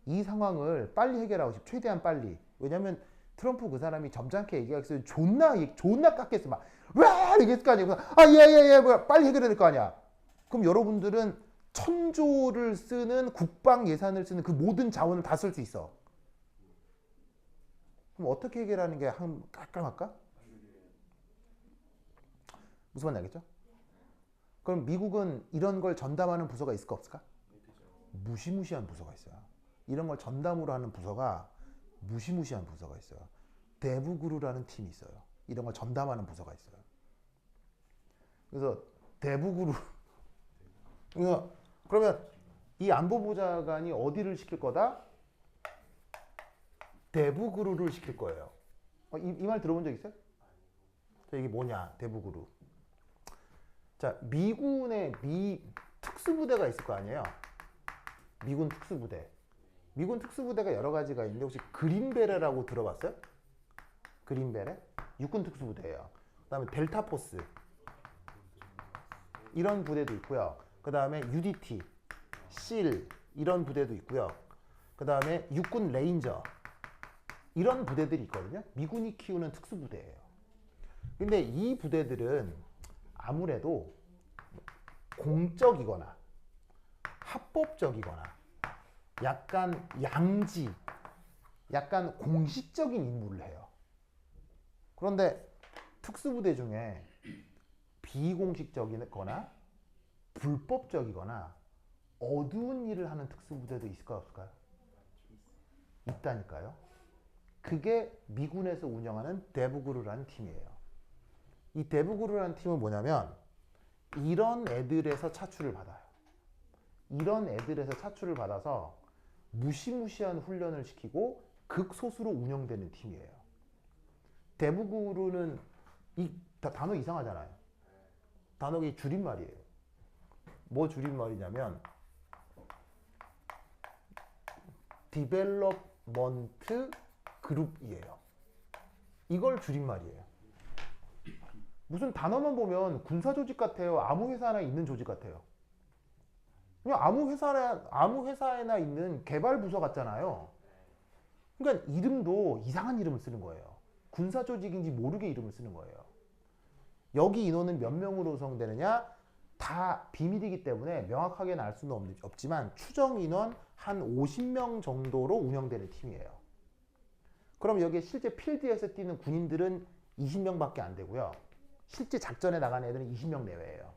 이 상황을 빨리 해결하고 싶어. 최대한 빨리. 왜냐면 트럼프 그 사람이 점잖게 얘기하겠어요. 존나 깎겠어. 막, 와! 이랬을 거 아니야. 예. 빨리 해결해야 될 거 아니야. 그럼 여러분들은 1000조를 쓰는 국방 예산을 쓰는 그 모든 자원을 다 쓸 수 있어. 그럼 어떻게 해결하는 게 깔끔할까? 무슨 말인지 알겠죠? 그럼 미국은 이런 걸 전담하는 부서가 있을까 없을까? 무시무시한 부서가 있어요. 이런 걸 전담으로 하는 부서가 무시무시한 부서가 있어요. 대부그루라는 팀이 있어요. 이런 걸 전담하는 부서가 있어요. 그래서 대부그루 그러면 이 안보보좌관이 어디를 시킬 거다? 대부그루를 시킬 거예요. 이 말 들어본 적 있어요? 자, 이게 뭐냐? 대부그루. 자, 미군의 특수부대가 있을 거 아니에요? 미군 특수부대. 미군 특수부대가 여러 가지가 있는데 혹시 그린베레라고 들어봤어요? 그린베레? 육군 특수부대예요. 그 다음에 델타포스. 이런 부대도 있고요. 그 다음에 UDT, SEAL 이런 부대도 있고요. 그 다음에 육군 레인저 이런 부대들이 있거든요. 미군이 키우는 특수부대예요. 근데 이 부대들은 아무래도 공적이거나 합법적이거나 약간 양지, 약간 공식적인 임무를 해요. 그런데 특수부대 중에 비공식적이거나 불법적이거나 어두운 일을 하는 특수부대도 있을까요, 없을까요? 있다니까요. 그게 미군에서 운영하는 대부그루라는 팀이에요. 이 대부그루라는 팀은 뭐냐면 이런 애들에서 차출을 받아요. 이런 애들에서 차출을 받아서 무시무시한 훈련을 시키고 극소수로 운영되는 팀이에요. 대부그루는 단어 이상하잖아요. 단어가 줄임말이에요. 뭐 줄임말이냐면 디벨롭먼트 그룹이에요. 이걸 줄임말이에요. 무슨 단어만 보면 군사 조직 같아요. 아무 회사나 있는 조직 같아요. 그냥 아무 회사에나 있는 개발 부서 같잖아요. 그러니까 이름도 이상한 이름을 쓰는 거예요. 군사 조직인지 모르게 이름을 쓰는 거예요. 여기 인원은 몇 명으로 구성되느냐? 다 비밀이기 때문에 명확하게는 알 수는 없지만 추정 인원 한 50명 정도로 운영되는 팀이에요. 그럼 여기에 실제 필드에서 뛰는 군인들은 20명밖에 안 되고요. 실제 작전에 나가는 애들은 20명 내외예요.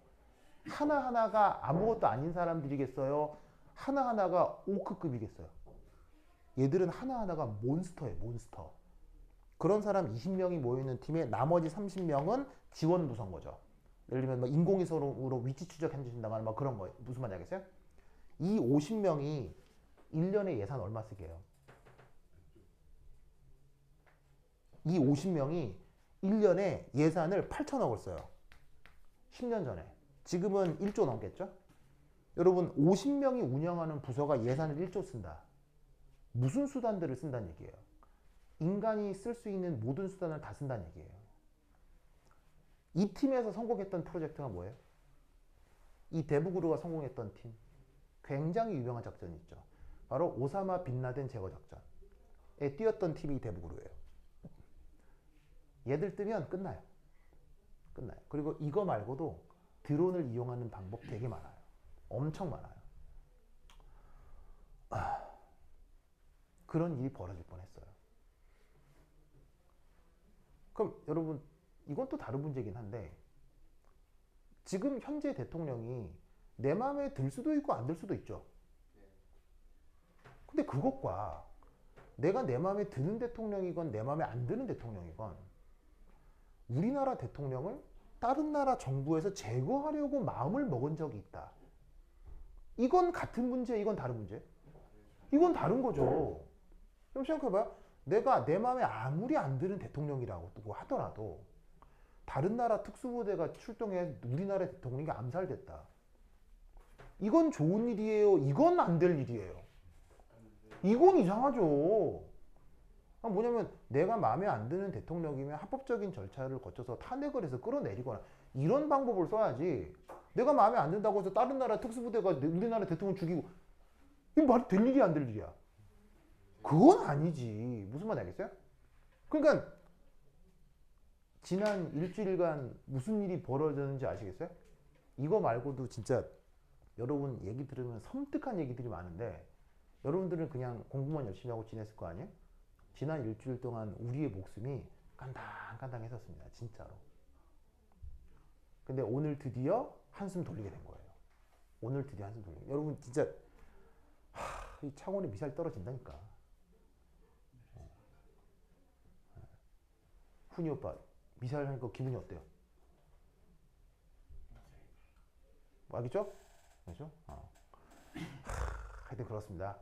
하나하나가 아무것도 아닌 사람들이겠어요? 하나하나가 오크급이겠어요? 얘들은 하나하나가 몬스터예요, 몬스터. 그런 사람 20명이 모여있는 팀에 나머지 30명은 지원 부서인 거죠. 예를 들면 뭐 인공위성으로 위치 추적해 주신다거나 뭐 그런 거. 무슨 말인지 알겠어요? 이 50명이 1년에 예산 얼마 쓰게 해요? 이 50명이 1년에 예산을 8천억을 써요. 10년 전에. 지금은 1조 넘겠죠? 여러분 50명이 운영하는 부서가 예산을 1조 쓴다. 무슨 수단들을 쓴다는 얘기예요? 인간이 쓸 수 있는 모든 수단을 다 쓴다는 얘기예요. 이 팀에서 성공했던 프로젝트가 뭐예요? 이 대북으로가 성공했던 팀. 굉장히 유명한 작전이 있죠. 바로 오사마 빈라덴 제거 작전에 뛰었던 팀이 대북으로예요. 얘들 뜨면 끝나요. 끝나요. 그리고 이거 말고도 드론을 이용하는 방법 되게 많아요. 엄청 많아요. 그런 일이 벌어질 뻔했어요. 그럼 여러분 이건 또 다른 문제긴 한데 지금 현재 대통령이 내 마음에 들 수도 있고 안 들 수도 있죠. 근데 그것과 내가 내 마음에 드는 대통령이건 내 마음에 안 드는 대통령이건 우리나라 대통령을 다른 나라 정부에서 제거하려고 마음을 먹은 적이 있다. 이건 같은 문제, 이건 다른 문제? 이건 다른 거죠. 그럼 생각해봐요. 내가 내 마음에 아무리 안 드는 대통령이라고 하더라도 다른 나라 특수부대가 출동해 우리나라 대통령이 암살됐다. 이건 좋은 일이에요. 이건 안 될 일이에요. 이건 이상하죠. 뭐냐면 내가 마음에 안 드는 대통령이면 합법적인 절차를 거쳐서 탄핵을 해서 끌어내리거나 이런 방법을 써야지. 내가 마음에 안 든다고 해서 다른 나라 특수부대가 우리나라 대통령 죽이고 이 말이 될 일이 안 될 일이야. 그건 아니지. 무슨 말인지 알겠어요? 그러니까 지난 일주일간 무슨 일이 벌어졌는지 아시겠어요? 이거 말고도 진짜 여러분 얘기 들으면 섬뜩한 얘기들이 많은데 여러분들은 그냥 공부만 열심히 하고 지냈을 거 아니에요? 지난 일주일 동안 우리의 목숨이 깐당깐당했었습니다. 진짜로. 근데 오늘 드디어 한숨 돌리게 된 거예요. 오늘 드디어 한숨 돌리게. 여러분 진짜 이 창원에 미사일 떨어진다니까. 훈이 오빠 미사일 하니까 기분이 어때요? 알겠죠? 그렇죠? 하여튼 그렇습니다.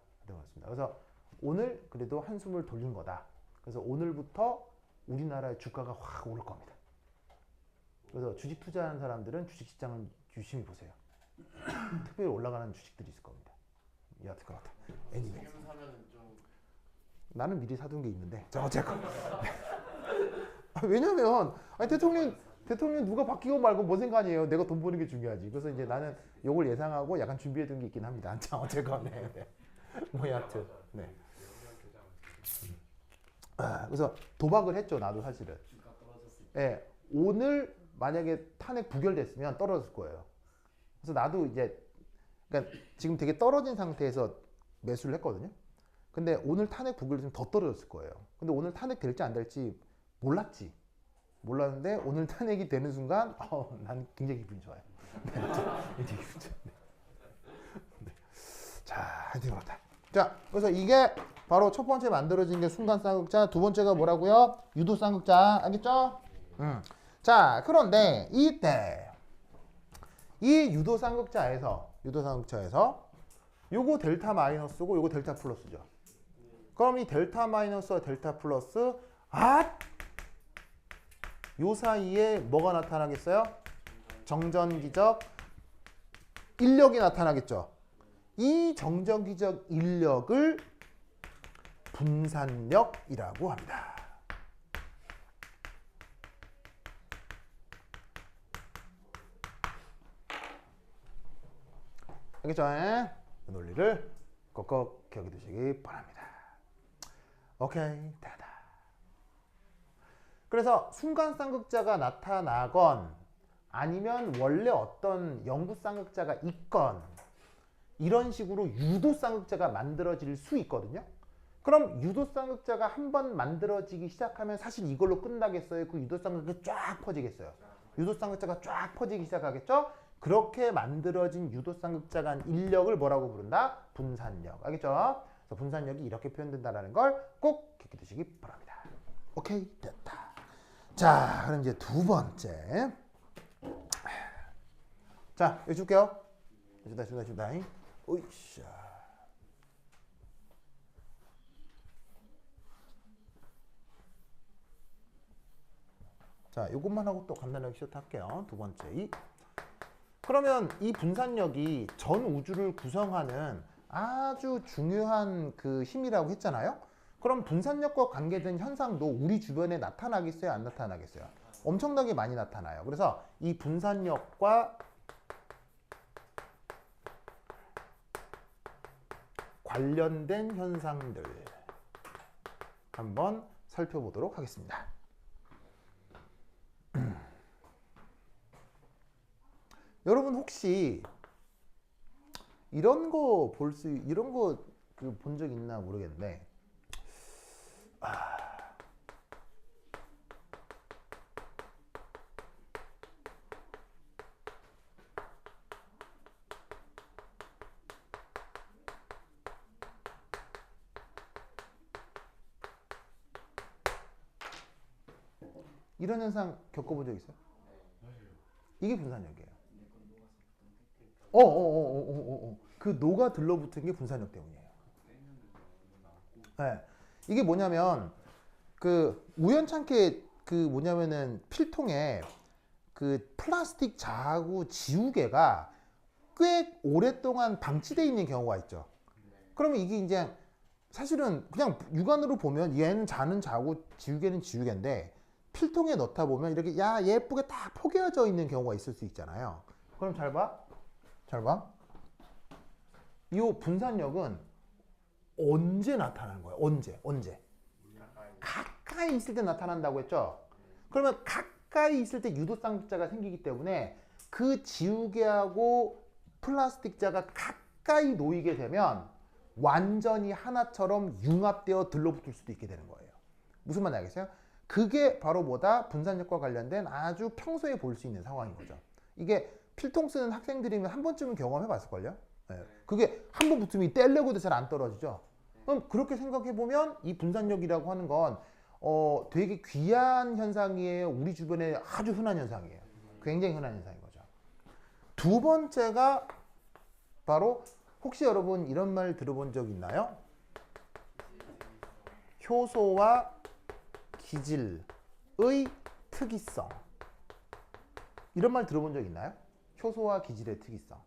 그래서 오늘 그래도 한숨을 돌린 거다. 그래서 오늘부터 우리나라의 주가가 확 오를 겁니다. 그래서 주식 투자하는 사람들은 주식시장을 유심히 보세요. 특별히 올라가는 주식들이 있을 겁니다. 여하튼 그렇다. 애니메이. 지금 사면은 좀 나는 미리 사둔 게 있는데. 자 어쨌건. 왜냐면 아니 대통령 누가 바뀌고 말고 뭔 상관이에요. 내가 돈 버는 게 중요하지. 그래서 이제 나는 요걸 예상하고 약간 준비해둔 게 있긴 합니다. 자 어쨌건 네. 뭐 여하튼 네. 그래서 도박을 했죠. 나도 사실은. 주가 떨어졌을 예, 오늘 만약에 탄핵 부결됐으면 떨어졌을 거예요. 그래서 나도 이제 그러니까 지금 되게 떨어진 상태에서 매수를 했거든요. 근데 오늘 탄핵 부결됐으면 더 떨어졌을 거예요. 근데 오늘 탄핵 될지 안 될지 몰랐지. 몰랐는데 오늘 탄핵이 되는 순간 난 굉장히 기분이 좋아요. 굉장히 기분이 좋아요. 네. 자, 하여튼 그렇다. 자, 그래서 이게 바로 첫 번째 만들어진 게 순간 쌍극자, 두 번째가 뭐라고요? 유도 쌍극자, 알겠죠? 자, 그런데 이때 이 유도 쌍극자에서 요거 델타 마이너스고 요거 델타 플러스죠. 그럼 이 델타 마이너스와 델타 플러스 요 사이에 뭐가 나타나겠어요? 정전기적 인력이 나타나겠죠. 이 정전기적 인력을 분산력이라고 합니다. 알겠죠? 그 논리를 꼭꼭 기억해 두시기 바랍니다. 오케이, 다다. 그래서 순간 쌍극자가 나타나건 아니면 원래 어떤 영구 쌍극자가 있건 이런 식으로 유도 쌍극자가 만들어질 수 있거든요. 그럼 유도 쌍극자가 한번 만들어지기 시작하면 사실 이걸로 끝나겠어요? 그 유도 쌍극자가 쫙 퍼지겠어요? 유도 쌍극자가 쫙 퍼지기 시작하겠죠? 그렇게 만들어진 유도쌍극자간 인력을 뭐라고 부른다? 분산력. 알겠죠? 그래서 분산력이 이렇게 표현된다는 걸 꼭 기억해 두시기 바랍니다. 오케이, 됐다. 자, 그럼 이제 두 번째. 자, 여기 줄게요. 주다. 오이샤. 자, 이것만 하고 또 간단하게 시작할게요. 두 번째. 그러면 이 분산력이 전 우주를 구성하는 아주 중요한 그 힘이라고 했잖아요. 그럼 분산력과 관계된 현상도 우리 주변에 나타나겠어요? 안 나타나겠어요? 엄청나게 많이 나타나요. 그래서 이 분산력과 관련된 현상들 한번 살펴보도록 하겠습니다. 여러분 혹시 이런 거 본 적 있나 모르겠는데 이런 현상 겪어본 적 있어요? 이게 분산력이에요. 그 노가 들러붙은 게 분산력 때문이에요. 네. 이게 뭐냐면 그 우연찮게 그 뭐냐면은 필통에 그 플라스틱 자구 지우개가 꽤 오랫동안 방치되어 있는 경우가 있죠. 그러면 이게 이제 사실은 그냥 육안으로 보면 얘는 자는 자고 지우개는 지우개인데 필통에 넣다 보면 이렇게 예쁘게 딱 포개어져 있는 경우가 있을 수 있잖아요. 그럼 잘 봐. 이 분산력은 언제 나타나는 거예요? 언제? 가까이 있을 때 나타난다고 했죠? 그러면 가까이 있을 때 유도쌍극자가 생기기 때문에 그 지우개하고 플라스틱 자가 가까이 놓이게 되면 완전히 하나처럼 융합되어 들러붙을 수도 있게 되는 거예요. 무슨 말인지 알겠어요? 그게 바로 뭐다? 분산력과 관련된 아주 평소에 볼 수 있는 상황인 거죠. 이게 필통 쓰는 학생들이면 한 번쯤은 경험해 봤을걸요? 네. 그게 한 번 붙으면 떼려고 해도 잘 안 떨어지죠? 그럼 그렇게 생각해 보면 이 분산력이라고 하는 건 되게 귀한 현상이에요. 우리 주변에 아주 흔한 현상이에요. 굉장히 흔한 현상인 거죠. 두 번째가 바로 혹시 여러분 이런 말 들어본 적 있나요? 효소와 기질의 특이성. 이런 말 들어본 적 있나요? 효소와 기질의 특이성.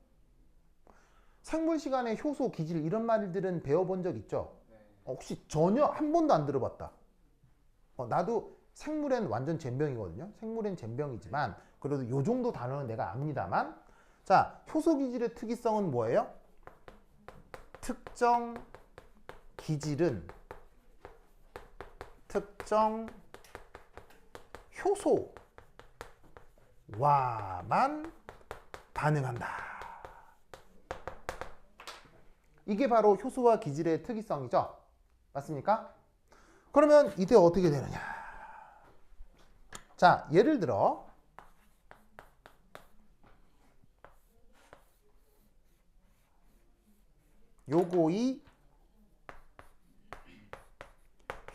생물 시간에 효소, 기질 이런 말들은 배워본 적 있죠? 혹시 전혀 한 번도 안 들어봤다. 나도 생물엔 완전 젬병이거든요. 생물엔 젬병이지만 그래도 요 정도 단어는 내가 압니다만. 자, 효소 기질의 특이성은 뭐예요? 특정 기질은 특정 효소와만 반응한다. 이게 바로 효소와 기질의 특이성이죠. 맞습니까? 그러면 이때 어떻게 되느냐? 자, 예를 들어 요거이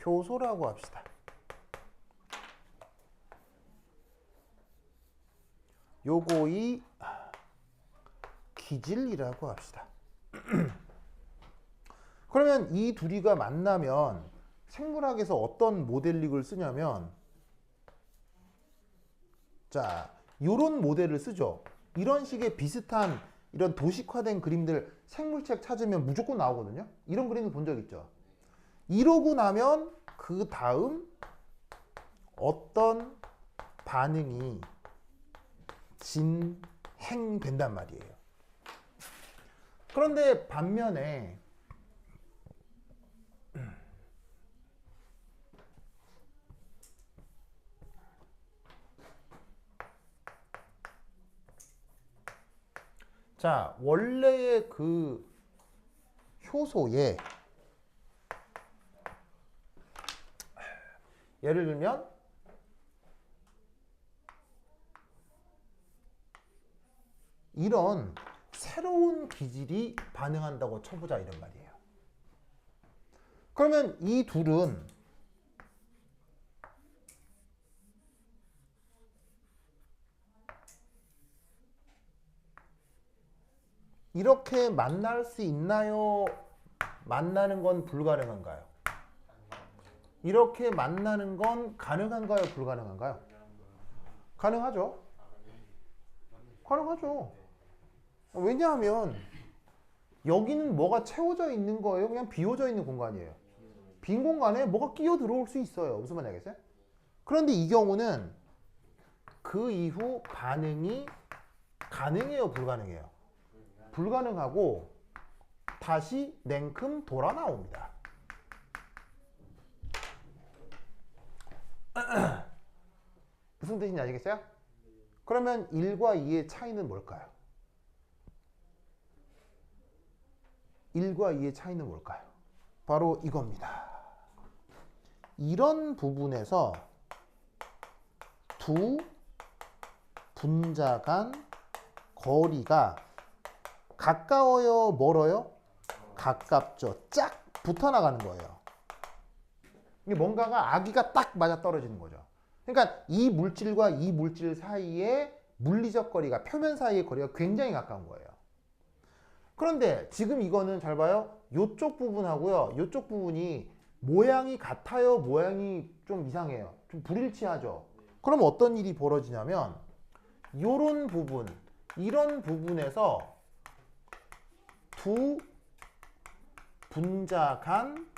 효소라고 합시다. 요거이 기질이라고 합시다. 그러면 이 둘이가 만나면 생물학에서 어떤 모델링을 쓰냐면 자, 요런 모델을 쓰죠. 이런 식의 비슷한 이런 도식화된 그림들 생물책 찾으면 무조건 나오거든요. 이런 그림을 본 적 있죠. 이러고 나면 그 다음 어떤 반응이 진행된단 말이에요. 그런데 반면에 자, 원래의 그 효소에 예를 들면 이런 새로운 기질이 반응한다고 쳐보자 이런 말이에요. 그러면 이 둘은 이렇게 만날 수 있나요? 만나는 건 불가능한가요? 이렇게 만나는 건 가능한가요? 불가능한가요? 가능하죠. 가능하죠. 왜냐하면 여기는 뭐가 채워져 있는 거예요? 그냥 비워져 있는 공간이에요. 빈 공간에 뭐가 끼어 들어올 수 있어요. 무슨 말인지 알겠어요? 그런데 이 경우는 그 이후 반응이 가능해요? 불가능해요? 불가능하고 다시 냉큼 돌아 나옵니다. 무슨 뜻인지 아시겠어요? 그러면 1과 2의 차이는 뭘까요? 1과 2의 차이는 뭘까요? 바로 이겁니다. 이런 부분에서 두 분자 간 거리가 가까워요? 멀어요? 가깝죠. 쫙 붙어 나가는 거예요. 이게 뭔가가 아기가 딱 맞아 떨어지는 거죠. 그러니까 이 물질과 이 물질 사이의 물리적 거리가, 표면 사이의 거리가 굉장히 가까운 거예요. 그런데 지금 이거는 잘 봐요. 이쪽 부분하고요. 이쪽 부분이 모양이 같아요? 모양이 좀 이상해요? 좀 불일치하죠? 그럼 어떤 일이 벌어지냐면 이런 부분, 이런 부분에서 두 분자 간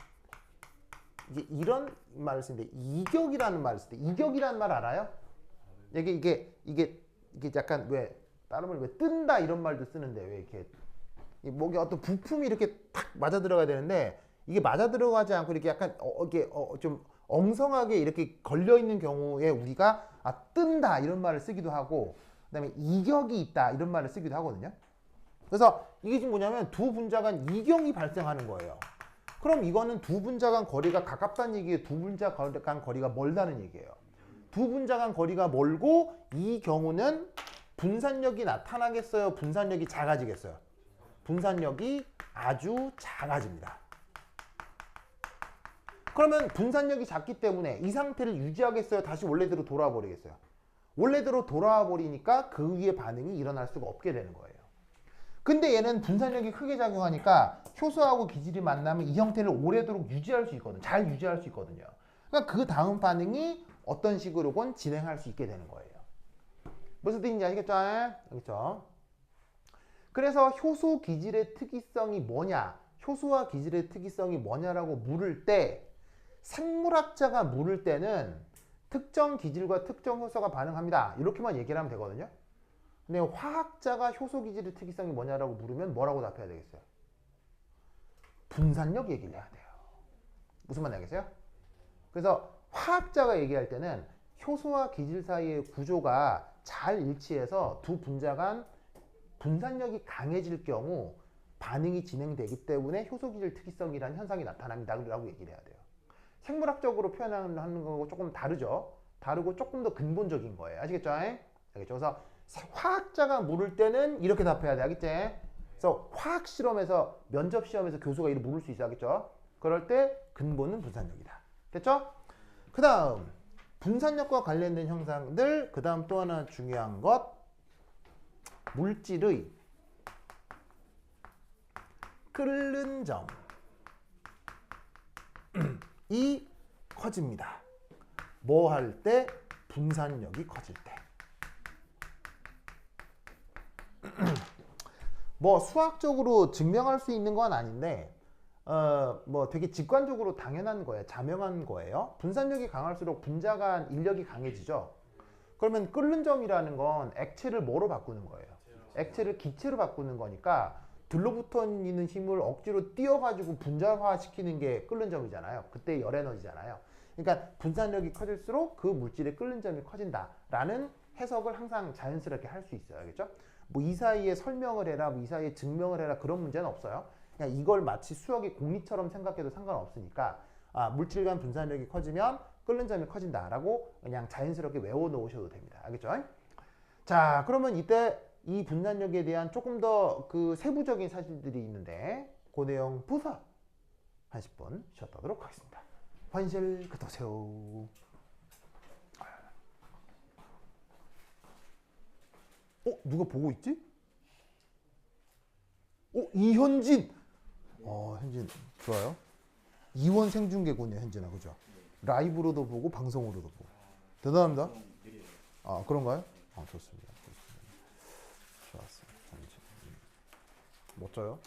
이게 이런 말을 쓰는데 이격이라는 말을 쓰는데 이격이라는 말 알아요? 이게 약간 왜 다른 말 왜 뜬다 이런 말도 쓰는데 왜 이렇게 목에 어떤 부품이 이렇게 탁 맞아 들어가야 되는데 이게 맞아 들어가지 않고 이렇게 약간 좀 엉성하게 이렇게 걸려 있는 경우에 우리가 뜬다 이런 말을 쓰기도 하고 그다음에 이격이 있다 이런 말을 쓰기도 하거든요. 그래서 이게 지금 뭐냐면 두 분자 간 이격이 발생하는 거예요. 그럼 이거는 두 분자 간 거리가 가깝다는 얘기예요? 두 분자 간 거리가 멀다는 얘기예요? 두 분자 간 거리가 멀고 이 경우는 분산력이 나타나겠어요? 분산력이 작아지겠어요? 분산력이 아주 작아집니다. 그러면 분산력이 작기 때문에 이 상태를 유지하겠어요? 다시 원래대로 돌아와 버리겠어요? 원래대로 돌아와 버리니까 그 위에 반응이 일어날 수가 없게 되는 거예요. 근데 얘는 분산력이 크게 작용하니까 효소하고 기질이 만나면 이 형태를 오래도록 유지할 수 있거든요. 잘 유지할 수 있거든요. 그러니까 그 다음 반응이 어떤 식으로건 진행할 수 있게 되는 거예요. 무슨 뜻인지 아시겠죠? 알겠죠? 그래서 효소 기질의 특이성이 뭐냐? 효소와 기질의 특이성이 뭐냐라고 물을 때 생물학자가 물을 때는 특정 기질과 특정 효소가 반응합니다. 이렇게만 얘기를 하면 되거든요. 근데 화학자가 효소 기질의 특이성이 뭐냐라고 물으면 뭐라고 답해야 되겠어요? 분산력 얘기를 해야 돼요. 무슨 말인지 알겠어요? 그래서 화학자가 얘기할 때는 효소와 기질 사이의 구조가 잘 일치해서 두 분자 간 분산력이 강해질 경우 반응이 진행되기 때문에 효소 기질 특이성이라는 현상이 나타납니다. 라고 얘기를 해야 돼요. 생물학적으로 표현하는 거하고 조금 다르죠. 다르고 조금 더 근본적인 거예요. 아시겠죠? 알겠죠? 그래서 화학자가 물을 때는 이렇게 답해야 돼. 알겠지? 그래서 화학 실험에서 면접 시험에서 교수가 이렇게 물을 수 있어. 알겠죠? 그럴 때 근본은 분산력이다. 됐죠? 그 다음 분산력과 관련된 형상들. 그 다음 또 하나 중요한 것 물질의 끓는 점이 커집니다. 뭐 할 때? 분산력이 커질 때. 뭐 수학적으로 증명할 수 있는 건 아닌데 뭐 되게 직관적으로 당연한 거예요. 자명한 거예요. 분산력이 강할수록 분자 간 인력이 강해지죠. 그러면 끓는 점이라는 건 액체를 뭐로 바꾸는 거예요? 액체를 기체로 바꾸는 거니까 들러붙어 있는 힘을 억지로 띄워가지고 분자화 시키는 게 끓는 점이잖아요. 그때 열 에너지잖아요. 그러니까 분산력이 커질수록 그 물질의 끓는 점이 커진다라는 해석을 항상 자연스럽게 할 수 있어요. 알겠죠? 뭐 이 사이에 설명을 해라, 뭐 이 사이에 증명을 해라 그런 문제는 없어요. 그냥 이걸 마치 수학의 공리처럼 생각해도 상관없으니까 물질 간 분산력이 커지면 끓는 점이 커진다라고 그냥 자연스럽게 외워 놓으셔도 됩니다. 알겠죠? 자, 그러면 이때 이 분란력에 대한 조금 더 그 세부적인 사실들이 있는데 그 내용 부사 한 10분 쉬었다 하도록 하겠습니다. 환실 긋어세요. 누가 보고 있지? 이현진. 현진 좋아요. 이원 생중계군이에요, 현진아, 그죠? 라이브로도 보고 방송으로도 보고. 대단합니다. 그런가요? 좋습니다. 좋습니다. 좋았어요. 현진. 멋져요.